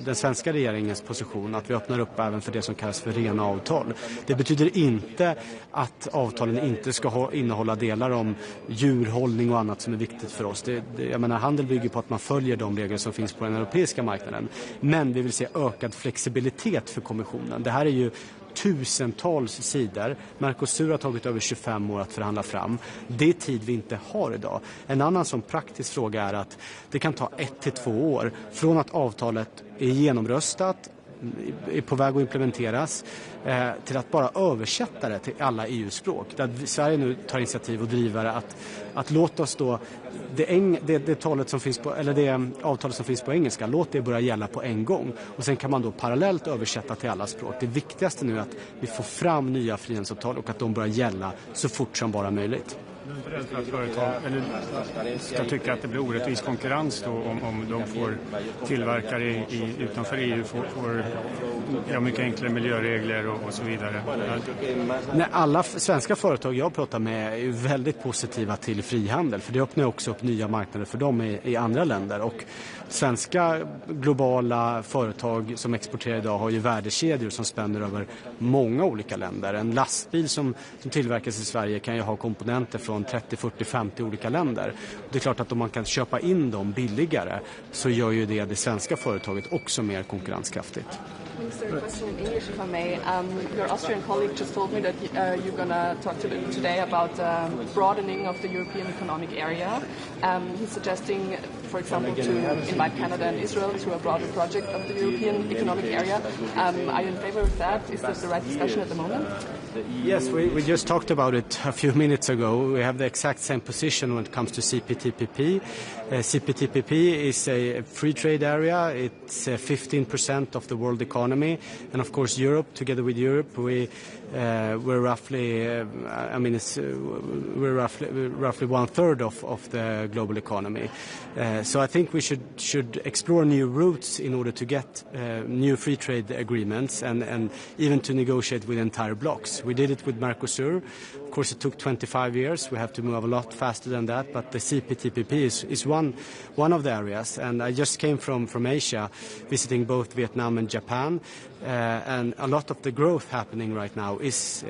den svenska regeringens position att vi öppnar upp även för det som kallas för rena avtal. Det betyder inte att avtalen inte ska innehålla delar om djurhållning och annat som är viktigt för oss. Jag menar, handel bygger på att man följer de regler som finns på den europeiska marknaden. Men vi vill se ökad flexibilitet för kommissionen. Det här är ju tusentals sidor. Mercosur har tagit över 25 år att förhandla fram. Det är tid vi inte har idag. En annan sån praktisk fråga är att det kan ta 1 till 2 år från att avtalet är genomröstat, är på väg att implementeras, till att bara översätta det till alla EU-språk. Där Sverige nu tar initiativ och driver att låt oss då det avtalet som finns på engelska, låt det börja gälla på en gång. Och sen kan man då parallellt översätta till alla språk. Det viktigaste nu är att vi får fram nya frihandelsavtal och att de börjar gälla så fort som bara möjligt. Du är rädd för att företag ska tycka att det blir orättvis konkurrens då om de får tillverkare utanför EU får mycket enklare miljöregler och så vidare? Nej, alla svenska företag jag pratar med är ju väldigt positiva till frihandel, för det öppnar också upp nya marknader för dem i andra länder. Och svenska globala företag som exporterar idag har ju värdekedjor som spänner över många olika länder. En lastbil som tillverkas i Sverige kan ju ha komponenter från 30, 40, 50 olika länder. Det är klart att om man kan köpa in dem billigare så gör ju det svenska företaget också mer konkurrenskraftigt. Minister, a question in English, if I may. Your Austrian colleague just told me that you're going to talk today about broadening of the European economic area. He's suggesting, for example, to invite Canada and Israel to a broader project of the European economic area. Are you in favor of that? Is this the right discussion at the moment? Yes, we just talked about it a few minutes ago. We have the exact same position when it comes to CPTPP. CPTPP is a free trade area. It's 15% of the world economy, and of course Europe. Together with Europe, we're roughly, we're roughly 1/3 of the global economy. So I think we should explore new routes in order to get new free trade agreements and even to negotiate with entire blocks. We did it with Mercosur. Of course, it took 25 years. We have to move a lot faster than that, but the CPTPP is one of the areas. And I just came from Asia, visiting both Vietnam and Japan, and a lot of the growth happening right now is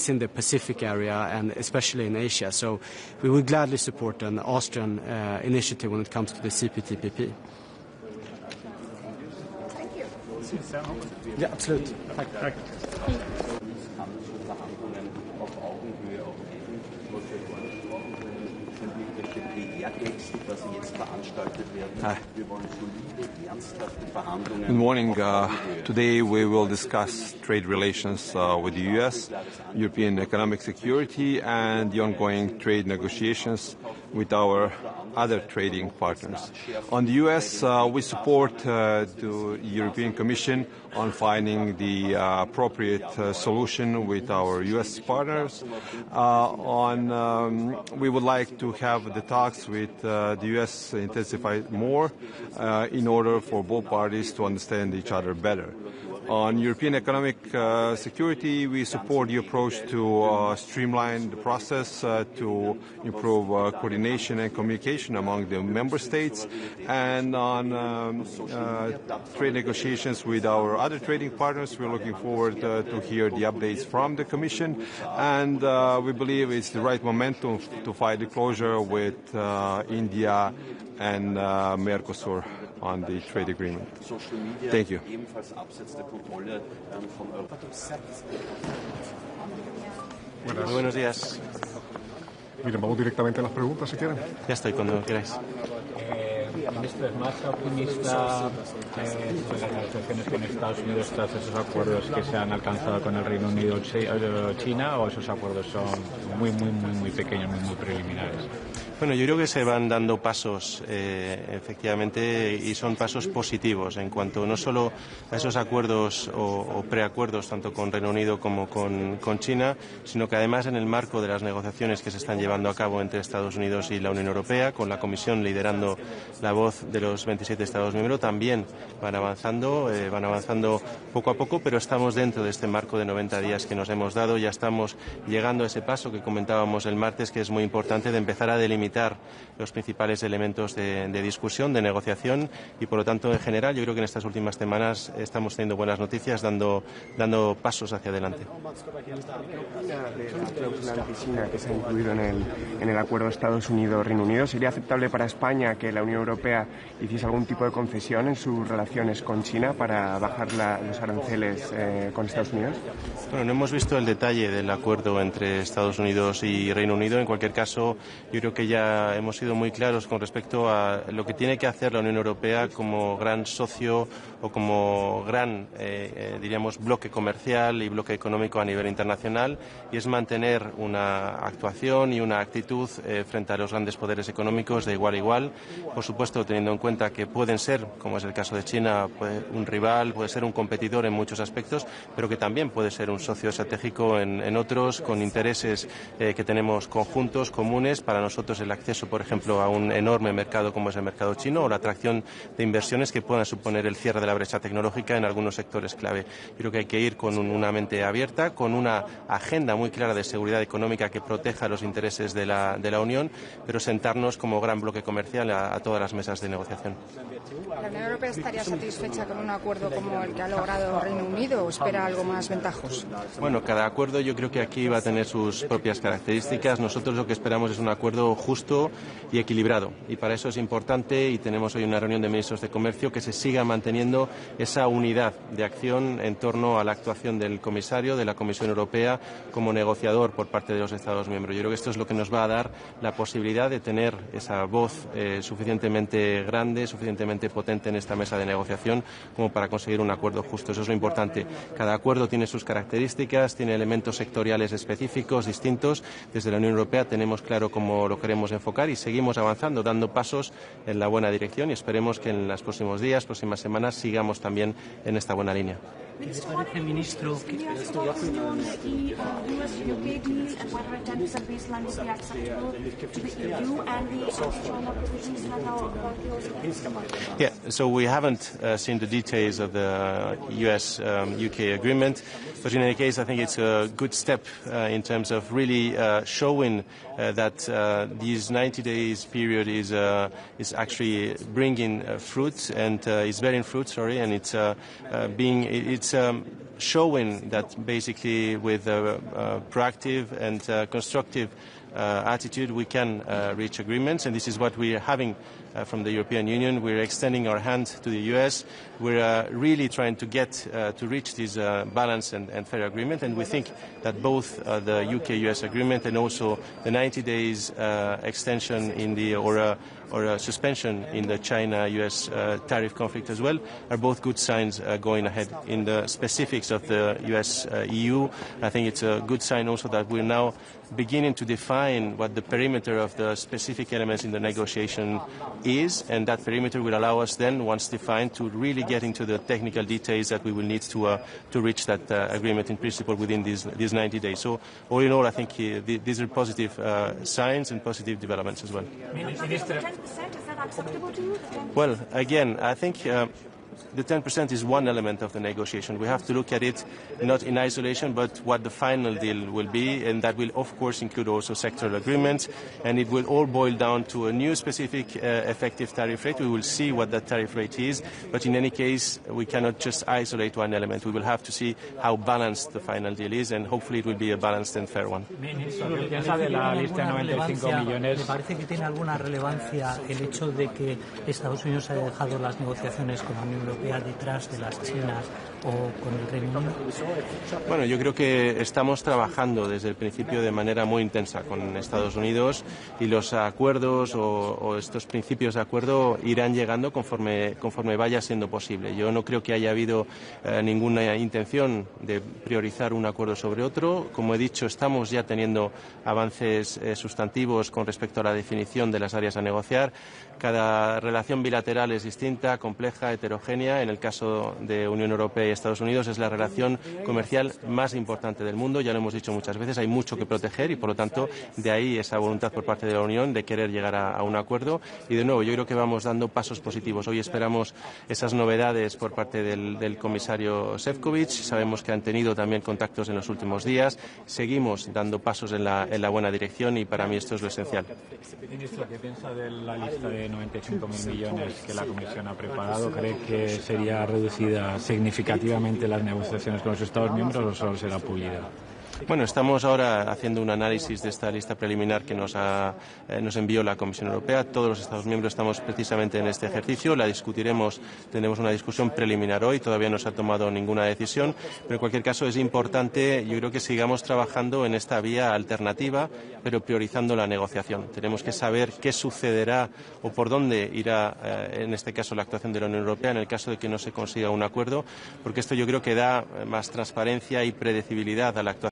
in the Pacific area and especially in Asia. So we would gladly support an Austrian initiative when it comes to the CPTPP. Thank you. Ja, absolut. Tack. Good morning. Today we will discuss trade relations with the U.S., European economic security, and the ongoing trade negotiations with our other trading partners. On the U.S., we support the European Commission on finding the appropriate solution with our U.S. partners. We would like to have the talks with the U.S. intensified more in order for both parties to understand each other better. On European economic security, we support the approach to streamline the process to improve coordination and communication among the member states. And on trade negotiations with our other trading partners, we're looking forward to hear the updates from the Commission. And we believe it's the right momentum to fight the closure with India and Mercosur on the trade agreement. Thank you. Buenos días. Miren, vamos directamente a las preguntas si quieren. Ya estoy cuando queráis. Ministro, ¿es más optimista sobre las negociaciones con Estados Unidos tras esos acuerdos que se han alcanzado con el Reino Unido y China, o esos acuerdos son muy pequeños, muy preliminares? Bueno, yo creo que se van dando pasos, efectivamente, y son pasos positivos en cuanto no solo a esos acuerdos o preacuerdos, tanto con Reino Unido como con China, sino que además en el marco de las negociaciones que se están llevando a cabo entre Estados Unidos y la Unión Europea, con la Comisión liderando la voz de los 27 Estados miembros, también van avanzando poco a poco, pero estamos dentro de este marco de 90 días que nos hemos dado. Ya estamos llegando a ese paso que comentábamos el martes, que es muy importante, de empezar a delimitar los principales elementos de discusión, de negociación, y por lo tanto, en general, yo creo que en estas últimas semanas estamos teniendo buenas noticias, dando pasos hacia adelante. ¿Qué opina de la cláusula anti-China que se ha incluido en el acuerdo Estados Unidos-Reino Unido? ¿Sería aceptable para España que la Unión Europea hiciese algún tipo de concesión en sus relaciones con China para bajar los aranceles con Estados Unidos? Bueno, no hemos visto el detalle del acuerdo entre Estados Unidos y Reino Unido. En cualquier caso, yo creo que ya hemos sido muy claros con respecto a lo que tiene que hacer la Unión Europea como gran socio o como gran, diríamos, bloque comercial y bloque económico a nivel internacional, y es mantener una actuación y una actitud frente a los grandes poderes económicos de igual a igual, por supuesto teniendo en cuenta que pueden ser, como es el caso de China, un rival, puede ser un competidor en muchos aspectos, pero que también puede ser un socio estratégico en otros, con intereses que tenemos conjuntos, comunes. Para nosotros el acceso, por ejemplo, a un enorme mercado como es el mercado chino, o la atracción de inversiones que puedan suponer el cierre de la brecha tecnológica en algunos sectores clave. Yo creo que hay que ir con una mente abierta, con una agenda muy clara de seguridad económica que proteja los intereses de la Unión, pero sentarnos como gran bloque comercial a todas las mesas de negociación. ¿La Unión Europea estaría satisfecha con un acuerdo como el que ha logrado Reino Unido o espera algo más ventajoso? Bueno, cada acuerdo yo creo que aquí va a tener sus propias características. Nosotros lo que esperamos es un acuerdo justo y equilibrado, y para eso es importante, y tenemos hoy una reunión de ministros de Comercio, que se siga manteniendo esa unidad de acción en torno a la actuación del comisario de la Comisión Europea como negociador por parte de los Estados miembros. Yo creo que esto es lo que nos va a dar la posibilidad de tener esa voz suficientemente grande, suficientemente potente en esta mesa de negociación como para conseguir un acuerdo justo. Eso es lo importante. Cada acuerdo tiene sus características, tiene elementos sectoriales específicos, distintos. Desde la Unión Europea tenemos claro cómo lo queremos enfocar y seguimos avanzando, dando pasos en la buena dirección, y esperemos que en los próximos días, próximas semanas, sigamos también en esta buena línea. ¿Qué les parece, ministro? Yeah, so we haven't seen the details of the US-UK agreement, but in any case, I think it's a good step in terms of really showing that this 90 days period is actually bringing fruit and is bearing fruit. And it's showing that basically with a proactive and constructive attitude we can reach agreements, and this is what we are having from the European Union. We're extending our hand to the US. We're really trying to get to reach this balanced and fair agreement, and we think that both the UK-US agreement and also the 90 days extension in the or a suspension in the China-US tariff conflict as well are both good signs going ahead. In the specifics of the US-EU, I think it's a good sign also that we're now beginning to define what the perimeter of the specific elements in the negotiation is, and that perimeter will allow us then, once defined, to really get into the technical details that we will need to reach that agreement in principle within these 90 days. So all in all, I think these are positive signs and positive developments as well. Minister. 10%, is that acceptable to you? Well, again, I think the 10% is one element of the negotiation. We have to look at it not in isolation, but what the final deal will be, and that will, of course, include also sectoral agreements, and it will all boil down to a new specific effective tariff rate. We will see what that tariff rate is, but in any case, we cannot just isolate one element. We will have to see how balanced the final deal is, and hopefully it will be a balanced and fair one. ¿Qué piensa de la lista de 95 millones? ¿Le parece que tiene alguna relevancia el hecho de que Estados Unidos haya dejado las negociaciones con la Unión Europea detrás de las chinas o con el Reino Unido? Bueno, yo creo que estamos trabajando desde el principio de manera muy intensa con Estados Unidos y los acuerdos o estos principios de acuerdo irán llegando conforme vaya siendo posible. Yo no creo que haya habido ninguna intención de priorizar un acuerdo sobre otro. Como he dicho, estamos ya teniendo avances sustantivos con respecto a la definición de las áreas a negociar. Cada relación bilateral es distinta, compleja, heterogénea. En el caso de Unión Europea y Estados Unidos es la relación comercial más importante del mundo. Ya lo hemos dicho muchas veces, hay mucho que proteger y, por lo tanto, de ahí esa voluntad por parte de la Unión de querer llegar a un acuerdo. Y, de nuevo, yo creo que vamos dando pasos positivos. Hoy esperamos esas novedades por parte del comisario Šefčovič. Sabemos que han tenido también contactos en los últimos días. Seguimos dando pasos en la buena dirección y para mí esto es lo esencial. Ministro, ¿qué piensa de la lista de 95.000 millones que la Comisión ha preparado? ¿Cree que sería reducida significativamente las negociaciones con los Estados miembros o solo será pulida? Bueno, estamos ahora haciendo un análisis de esta lista preliminar que nos envió la Comisión Europea. Todos los Estados miembros estamos precisamente en este ejercicio. La discutiremos, tenemos una discusión preliminar hoy, todavía no se ha tomado ninguna decisión, pero en cualquier caso es importante, yo creo que sigamos trabajando en esta vía alternativa, pero priorizando la negociación. Tenemos que saber qué sucederá o por dónde irá, en este caso, la actuación de la Unión Europea en el caso de que no se consiga un acuerdo, porque esto yo creo que da más transparencia y predecibilidad a la actuación.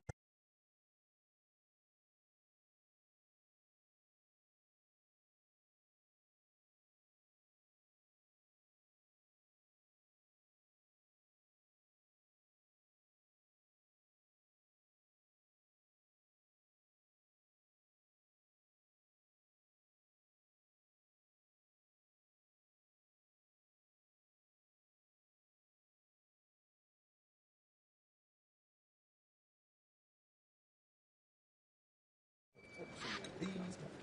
The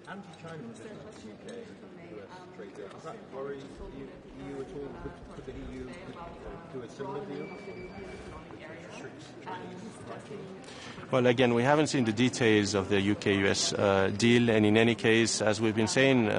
anti-China UK-US trade deal, does that worry EU at all? Could the EU do a similar deal? Well, again, we haven't seen the details of the UK-US deal, and in any case, as we've been saying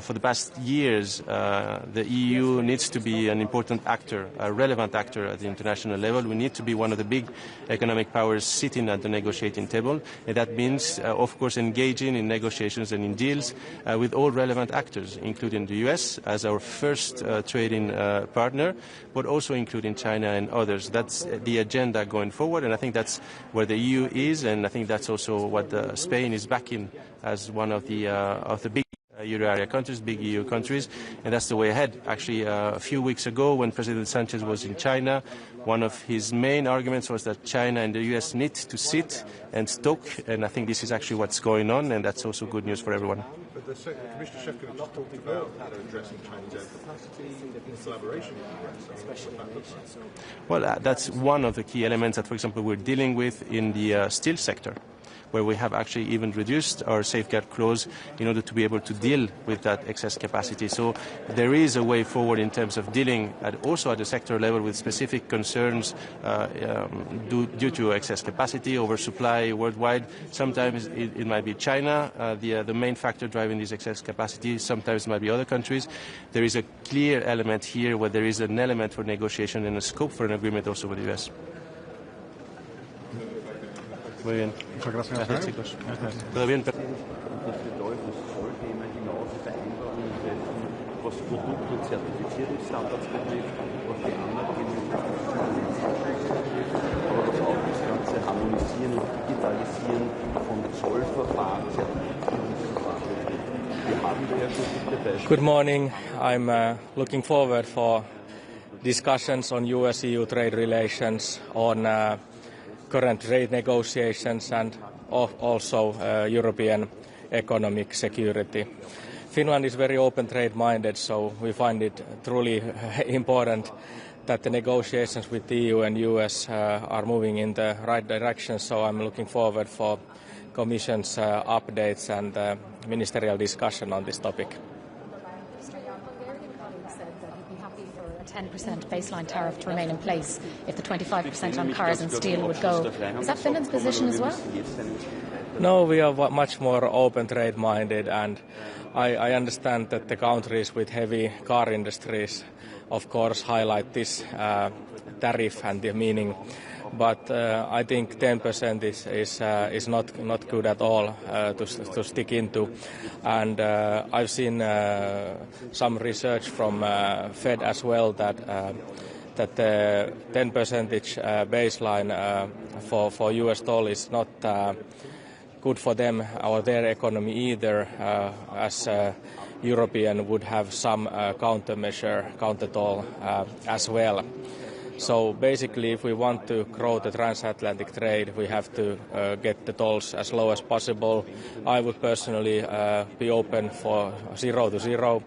for the past years, the EU needs to be an important actor, a relevant actor at the international level. We need to be one of the big economic powers sitting at the negotiating table, and that means, of course, engaging in negotiations and in deals with all relevant actors, including the US as our first trading partner, but also including China and others. That's the agenda going forward, and I think that's where the EU is, and I think that's also what Spain is backing as one of the big Euro area countries, big EU countries, and that's the way ahead. Actually, a few weeks ago, when President Sanchez was in China, one of his main arguments was that China and the US need to sit and talk, and I think this is actually what's going on, and that's also good news for everyone. But Commissioner Šefčovič talked about addressing Chinese air capacity in collaboration with the US. Well, that's one of the key elements that, for example, we're dealing with in the steel sector, where we have actually even reduced our safeguard clause in order to be able to deal with that excess capacity. So there is a way forward in terms of dealing also at the sector level with specific concerns due to excess capacity, oversupply worldwide. Sometimes it might be China, the main factor driving this excess capacity. Sometimes it might be other countries. There is a clear element here where there is an element for negotiation and a scope for an agreement also with the US. Muy bien. Muchas gracias. Gracias, chicos. Gracias. ¿Todo bien? Was Produkt- und Zertifizierungsstandards betrifft, was die Anerkennung aber was auch das ganze Harmonisieren und Digitalisieren von Zollverfahren, Zertifizierungsverfahren betrifft. Wir haben da ja schon viele Beispiele. Good morning. I'm looking forward for discussions on US-EU trade relations, on current trade negotiations and also European economic security. Finland is very open trade minded, so we find it truly important that the negotiations with the EU and US are moving in the right direction, so I'm looking forward for Commission's updates and ministerial discussion on this topic. 10% baseline tariff to remain in place if the 25% on cars and steel would go. Is that Finland's position as well? No, we are much more open trade minded, and I understand that the countries with heavy car industries of course, highlight this tariff and the meaning. But I think 10% is not good at all to stick into. And I've seen some research from Fed as well that the 10% baseline for US doll is not good for them or their economy either, as European would have some countermeasure, counter-toll as well. So basically, if we want to grow the transatlantic trade, we have to get the tolls as low as possible. I would personally be open for 0 to 0,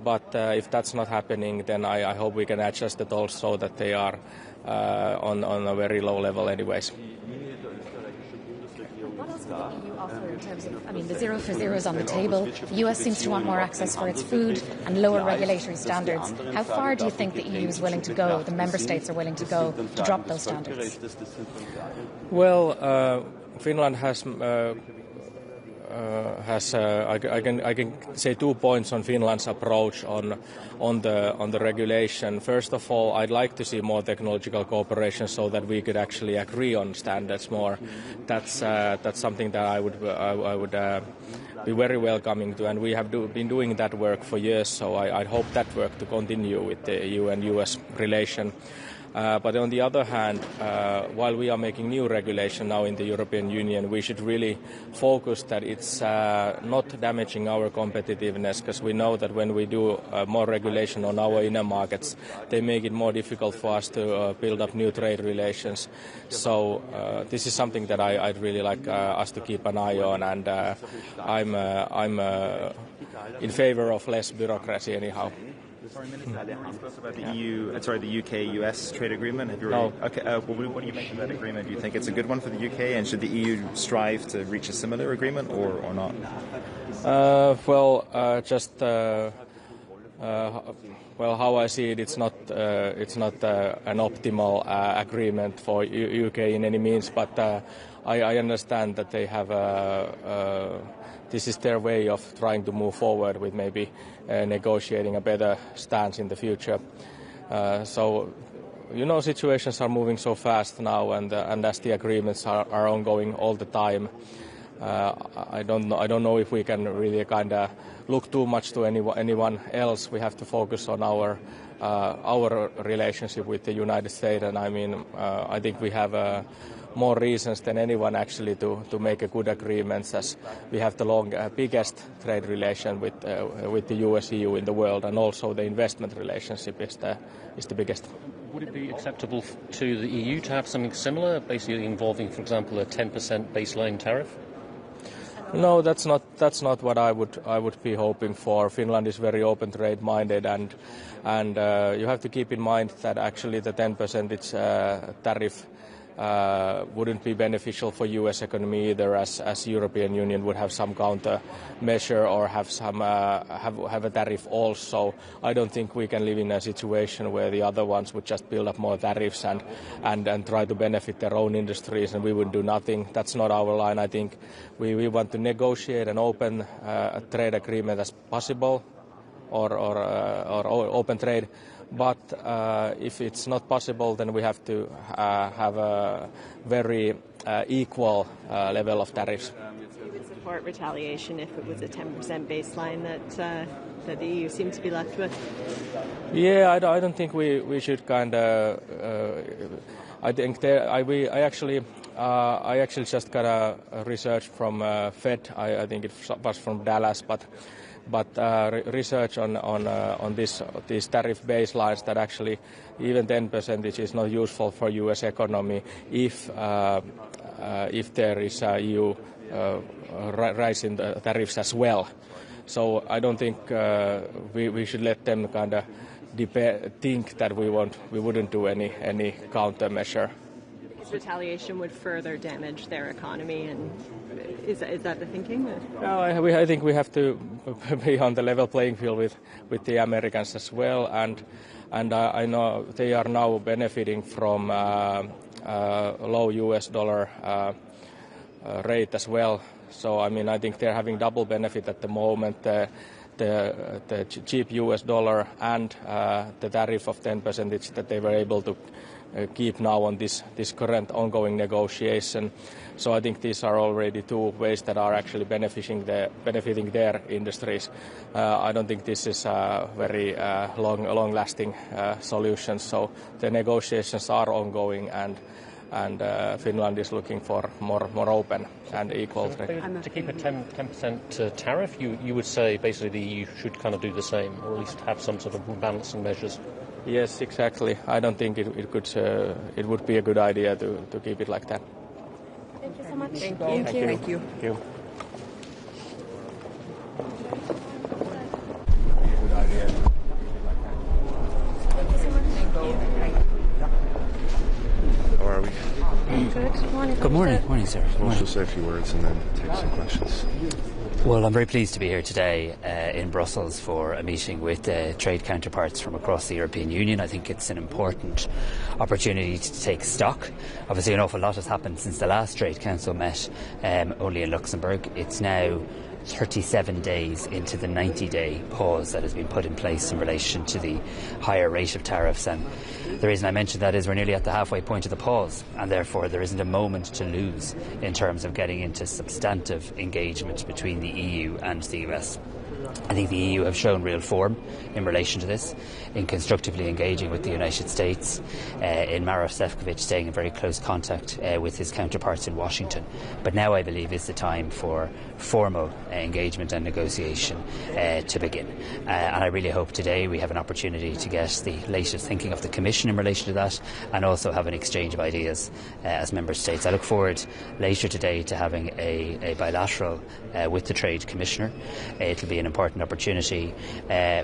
but if that's not happening, then I hope we can adjust the tolls so that they are on a very low level anyways. What else would the EU offer in terms of, I mean, the 0 for 0 is on the table. The US seems to want more access for its food and lower regulatory standards. How far do you think the EU is willing to go, the member states are willing to go, to drop those standards? Well, Finland has I can say 2 points on Finland's approach on the regulation. First of all, I'd like to see more technological cooperation so that we could actually agree on standards more. That's something that I would be very welcoming to, and we have been doing that work for years. So I hope that work to continue with the EU and US relation. But on the other hand, while we are making new regulation now in the European Union, we should really focus that it's not damaging our competitiveness, because we know that when we do more regulation on our inner markets, they make it more difficult for us to build up new trade relations. So this is something that I'd really like us to keep an eye on, and I'm in favor of less bureaucracy anyhow. Sorry, Minister, have you already spoken about the UK-US trade agreement? Have you already? No. Okay. What do you make of that agreement? Do you think it's a good one for the UK, and should the EU strive to reach a similar agreement, or not? How I see it, it's not an optimal agreement for UK in any means, but I understand that they have this is their way of trying to move forward with maybe negotiating a better stance in the future. So, situations are moving so fast now, and as the agreements are ongoing all the time, I don't know if we can really kind of look too much to anyone else. We have to focus on our relationship with the United States, and I think we have more reasons than anyone actually to make a good agreements, as we have the biggest trade relation with the US-EU in the world, and also the investment relationship is the biggest. Would it be acceptable to the EU to have something similar, basically involving, for example, a 10% baseline tariff? No, that's not what I would be hoping for. Finland is very open trade minded, and you have to keep in mind that actually the 10% tariff wouldn't be beneficial for U.S. economy either, as European Union would have some counter measure or have some have a tariff also. I don't think we can live in a situation where the other ones would just build up more tariffs and try to benefit their own industries, and we would do nothing. That's not our line. I think we want to negotiate an open trade agreement as possible, or open trade. But if it's not possible, then we have to have a very equal level of tariffs. You would support retaliation if it was a 10% baseline that the EU seemed to be left with? Yeah, I don't think we should kind of. I think I actually just got a research from Fed. I think it was from Dallas, but research on these tariff baselines that actually even 10% is not useful for U.S. economy if there is a EU rise in the tariffs as well. So I don't think we should let them kind of think that we wouldn't do any countermeasure. Retaliation would further damage their economy, and is that the thinking? No, I think we have to be on the level playing field with the Americans as well, and I know they are now benefiting from low US dollar rate as well. So I think they're having double benefit at the moment. the cheap US dollar and the tariff of 10% that they were able to keep now on this current ongoing negotiation. So I think these are already two ways that are actually benefiting their industries. I don't think this is a very long-lasting solution. So the negotiations are ongoing, and Finland is looking for more open and equal trade. To keep a 10% tariff, you would say basically the EU should kind of do the same, or at least have some sort of balancing measures. Yes, exactly. I don't think it would be a good idea to keep it like that. Thank you so much. Thank you. Thank you. How are we? Good morning. Good morning. Morning, sir. We'll just say a few words and then take some questions. Well, I'm very pleased to be here today in Brussels for a meeting with trade counterparts from across the European Union. I think it's an important opportunity to take stock. Obviously, an awful lot has happened since the last Trade Council met only in Luxembourg. It's now 37 days into the 90-day pause that has been put in place in relation to the higher rate of tariffs, and the reason I mention that is we're nearly at the halfway point of the pause, and therefore there isn't a moment to lose in terms of getting into substantive engagement between the EU and the US. I think the EU have shown real form in relation to this, in constructively engaging with the United States, in Maroš Šefčovič staying in very close contact with his counterparts in Washington. But now I believe is the time for formal engagement and negotiation to begin. And I really hope today we have an opportunity to get the latest thinking of the Commission in relation to that, and also have an exchange of ideas as Member States. I look forward later today to having a bilateral with the Trade Commissioner. It'll be an important opportunity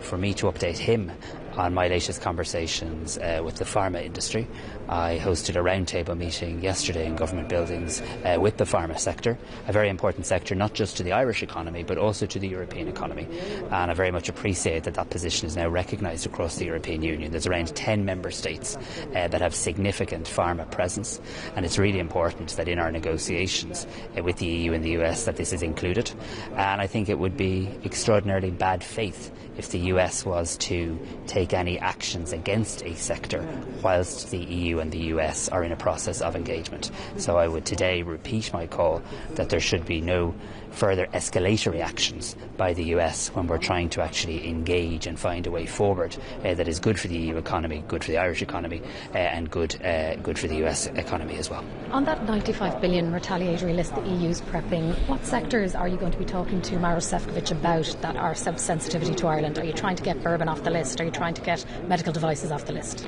for me to update him on my latest conversations with the pharma industry. I hosted a roundtable meeting yesterday in government buildings with the pharma sector, a very important sector not just to the Irish economy but also to the European economy, and I very much appreciate that position is now recognised across the European Union. There's around 10 member states that have significant pharma presence, and it's really important that in our negotiations with the EU and the US that this is included, and I think it would be extraordinarily bad faith if the US was to take any actions against a sector whilst the EU and the US are in a process of engagement. So I would today repeat my call that there should be no further escalatory actions by the US when we're trying to actually engage and find a way forward that is good for the EU economy, good for the Irish economy, and good for the US economy as well. On that 95 billion retaliatory list the EU's prepping, what sectors are you going to be talking to Maroš Šefčovič about that are sensitivity to Ireland? Are you trying to get bourbon off the list? Are you trying to get medical devices off the list?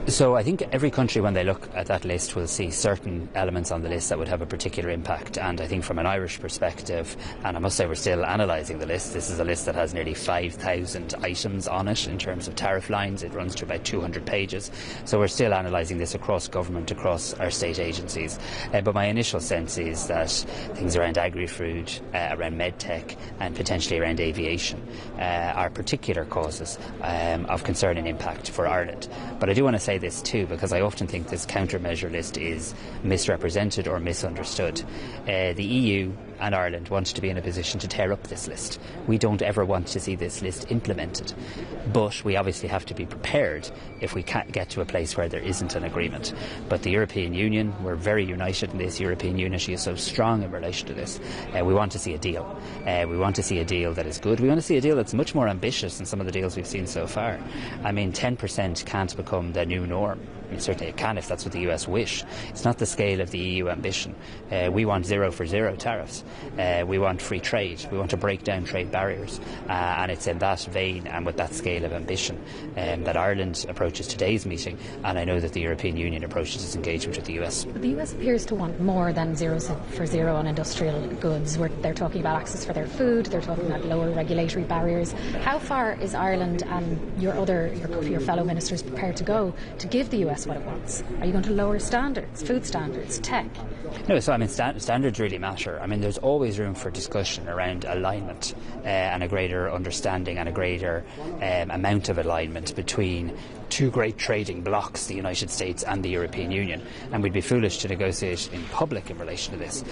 So I think every country, when they look at that list, will see certain elements on the list that would have a particular impact. And I think from an Irish perspective, and I must say we're still analysing the list, this is a list that has nearly 5,000 items on it in terms of tariff lines. It runs to about 200 pages. So we're still analysing this across government, across our state agencies. But my initial sense is that things around agri-food, around medtech, and potentially around aviation are particular causes of concern and impact for Ireland. But I do want to say this too, because I often think this countermeasure list is misrepresented or misunderstood. The EU and Ireland wants to be in a position to tear up this list. We don't ever want to see this list implemented, but we obviously have to be prepared if we can't get to a place where there isn't an agreement. But the European Union, we're very united in this. European unity is so strong in relation to this. We want to see a deal. We want to see a deal that is good. We want to see a deal that's much more ambitious than some of the deals we've seen so far. I mean, 10% can't become the new norm. I mean, certainly it can if that's what the US wish. It's not the scale of the EU ambition. We want 0 for 0 tariffs. We want free trade. We want to break down trade barriers. And it's in that vein and with that scale of ambition that Ireland approaches today's meeting, and I know that the European Union approaches its engagement with the US. But the US appears to want more than 0 for 0 on industrial goods. They're talking about access for their food. They're talking about lower regulatory barriers. How far is Ireland and your fellow ministers prepared to go to give the US what it wants? Are you going to lower standards, food standards, tech? No, so I mean standards really matter. I mean there's always room for discussion around alignment and a greater understanding and a greater amount of alignment between two great trading blocs, the United States and the European Union, and we'd be foolish to negotiate in public in relation to this.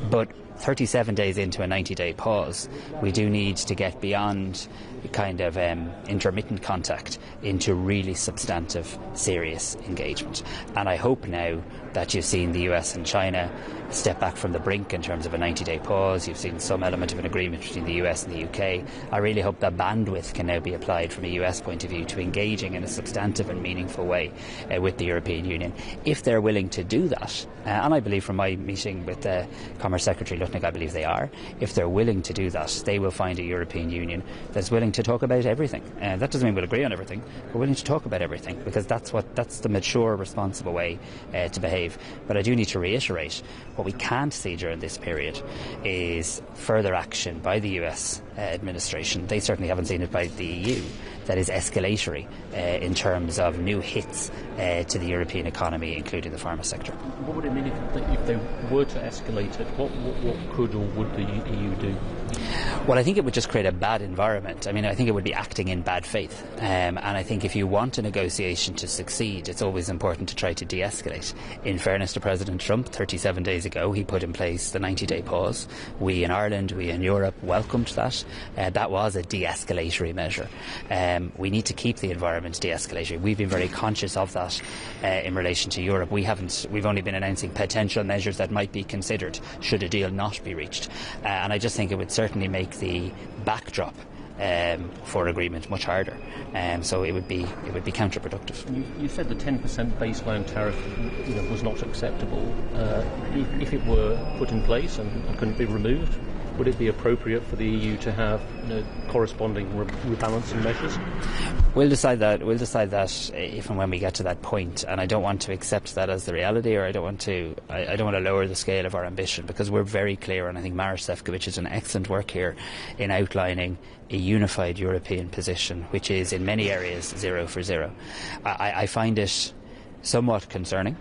But 37 days into a 90-day pause, we do need to get beyond kind of intermittent contact into really substantive, serious engagement. And I hope now that you've seen the US and China step back from the brink in terms of a 90-day pause, you've seen some element of an agreement between the US and the UK. I really hope that bandwidth can now be applied from a US point of view to engaging in a substantive and meaningful way with the European Union. If they're willing to do that, and I believe from my meeting with Commerce Secretary Lutnick, I believe they are, if they're willing to do that, they will find a European Union that's willing to talk about everything. That doesn't mean we'll agree on everything, but willing to talk about everything, because that's the mature, responsible way to behave. But I do need to reiterate, what we can't see during this period is further action by the US administration. They certainly haven't seen it by the EU. That is escalatory in terms of new hits to the European economy, including the pharma sector. What would it mean if they were to escalate it? What could or would the EU do? Well, I think it would just create a bad environment. I mean, I think it would be acting in bad faith. And I think if you want a negotiation to succeed, it's always important to try to de-escalate. In fairness to President Trump, 37 days ago, he put in place the 90-day pause. We in Ireland, we in Europe welcomed that. That was a de-escalatory measure. We need to keep the environment de-escalatory. We've been very conscious of that in relation to Europe. We've only been announcing potential measures that might be considered should a deal not be reached. And I just think it would certainly make the backdrop for agreement much harder. So it would be counterproductive. You said the 10% baseline tariff was not acceptable. If it were put in place and couldn't be removed, would it be appropriate for the EU to have corresponding rebalancing measures? We'll decide that if and when we get to that point, and I don't want to accept that as the reality, or I don't want to lower the scale of our ambition, because we're very clear, and I think Maroš Šefčovič has done excellent work here in outlining a unified European position, which is in many areas 0 for 0. I find it somewhat concerning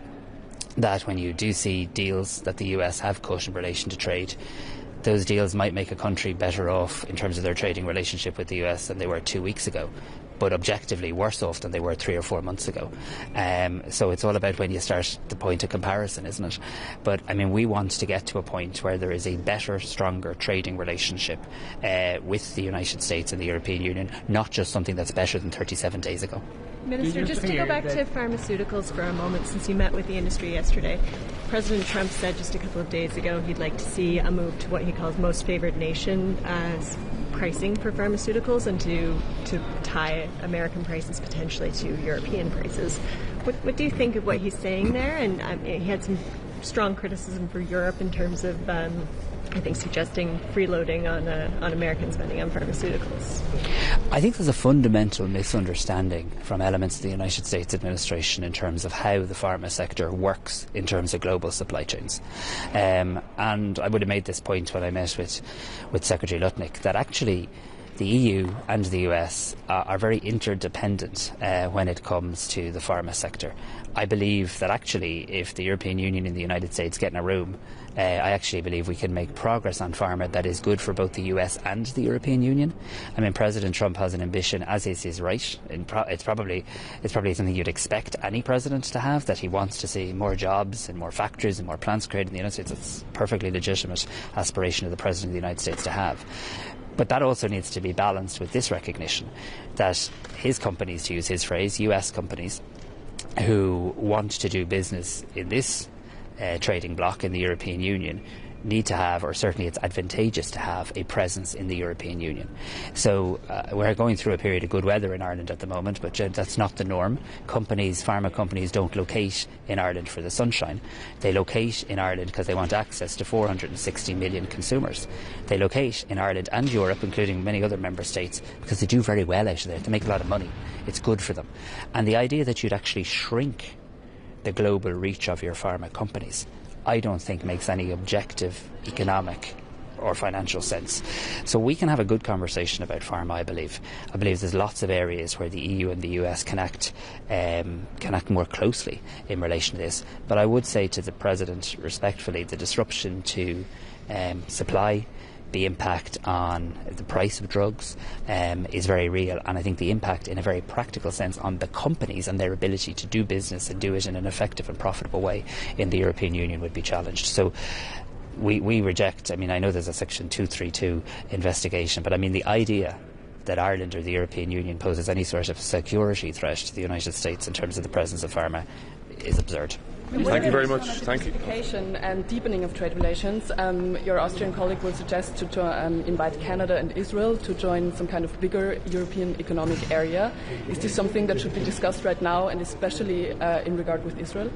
that when you do see deals that the US have cut in relation to trade, those deals might make a country better off in terms of their trading relationship with the US than they were 2 weeks ago, but objectively worse off than they were 3 or 4 months ago. So it's all about when you start the point of comparison, isn't it? But I mean, we want to get to a point where there is a better, stronger trading relationship with the United States and the European Union, not just something that's better than 37 days ago. Minister, just to go back to pharmaceuticals for a moment, since you met with the industry yesterday, President Trump said just a couple of days ago he'd like to see a move to what he calls most favored nation pricing for pharmaceuticals, and to tie American prices potentially to European prices. What do you think of what he's saying there? And he had some strong criticism for Europe in terms of I think suggesting freeloading on American spending on pharmaceuticals. I think there's a fundamental misunderstanding from elements of the United States administration in terms of how the pharma sector works in terms of global supply chains. And I would have made this point when I met with Secretary Lutnick, that actually the EU and the US are very interdependent when it comes to the pharma sector. I believe that actually if the European Union and the United States get in a room, I actually believe we can make progress on pharma that is good for both the US and the European Union. I mean, President Trump has an ambition, as is his right. It's probably something you'd expect any president to have, that he wants to see more jobs and more factories and more plants created in the United States. It's a perfectly legitimate aspiration of the President of the United States to have. But that also needs to be balanced with this recognition that his companies, to use his phrase, US companies, who want to do business in this trading bloc in the European Union, need to have, or certainly it's advantageous to have, a presence in the European Union. So we're going through a period of good weather in Ireland at the moment, but that's not the norm. Pharma companies don't locate in Ireland for the sunshine. They locate in Ireland because they want access to 460 million consumers. They locate in Ireland and Europe, including many other member states, because they do very well out of there. They make a lot of money. It's good for them. And the idea that you'd actually shrink the global reach of your pharma companies, I don't think makes any objective economic or financial sense. So we can have a good conversation about pharma, I believe. I believe there's lots of areas where the EU and the US can act more closely in relation to this. But I would say to the President, respectfully, the disruption to supply, the impact on the price of drugs is very real, and I think the impact in a very practical sense on the companies and their ability to do business and do it in an effective and profitable way in the European Union would be challenged. So we reject, I mean, I know there's a Section 232 investigation, but I mean the idea that Ireland or the European Union poses any sort of security threat to the United States in terms of the presence of pharma is absurd. Thank you very much. Thank you. And deepening of trade relations. Your Austrian colleague will suggest to invite Canada and Israel to join some kind of bigger European economic area. Is this something that should be discussed right now, and especially in regard with Israel?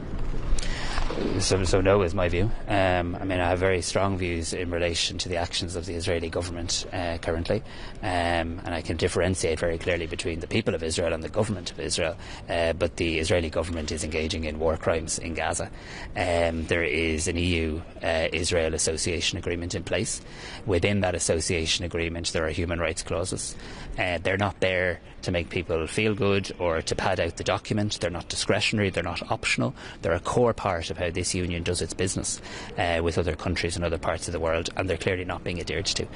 So no is my view. I mean, I have very strong views in relation to the actions of the Israeli government currently, and I can differentiate very clearly between the people of Israel and the government of Israel, but the Israeli government is engaging in war crimes in Gaza. There is an EU-Israel association agreement in place. Within that association agreement there are human rights clauses. They're not there to make people feel good or to pad out the document. They're not discretionary, they're not optional. They're a core part of how this union does its business with other countries in other parts of the world, and they're clearly not being adhered to.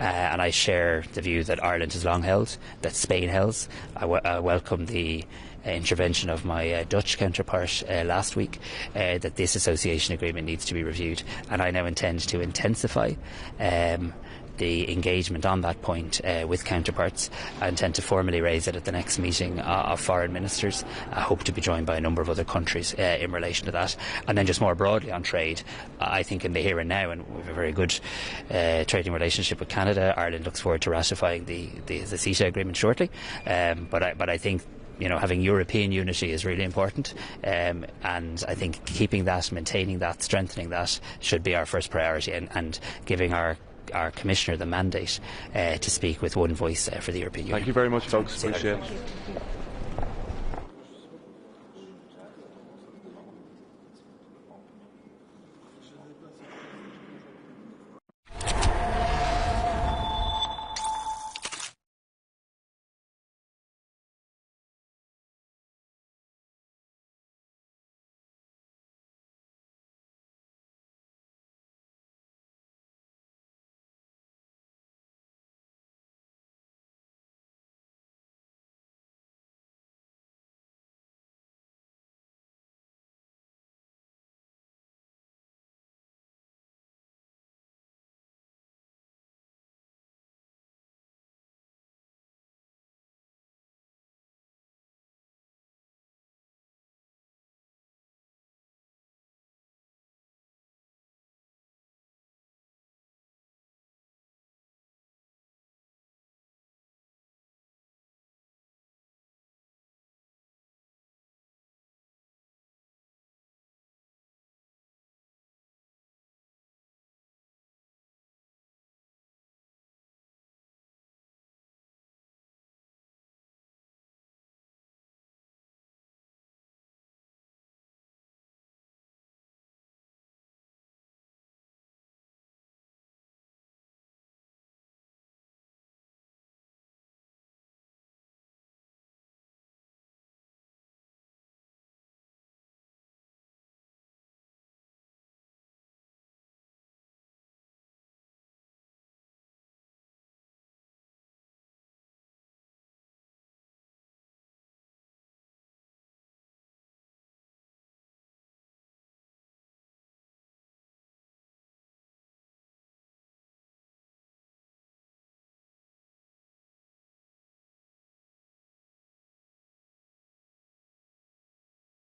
And I share the view that Ireland has long held, that Spain holds. I welcome the intervention of my Dutch counterpart last week, that this association agreement needs to be reviewed, and I now intend to intensify the engagement on that point with counterparts. I intend to formally raise it at the next meeting of foreign ministers. I hope to be joined by a number of other countries in relation to that. And then just more broadly on trade, I think in the here and now, and we have a very good trading relationship with Canada. Ireland looks forward to ratifying the CETA agreement shortly. But I think, you know, having European unity is really important, and I think keeping that, maintaining that, strengthening that should be our first priority, and giving our Commissioner the mandate to speak with one voice for the European Union. Thank you very much, folks. Appreciate it.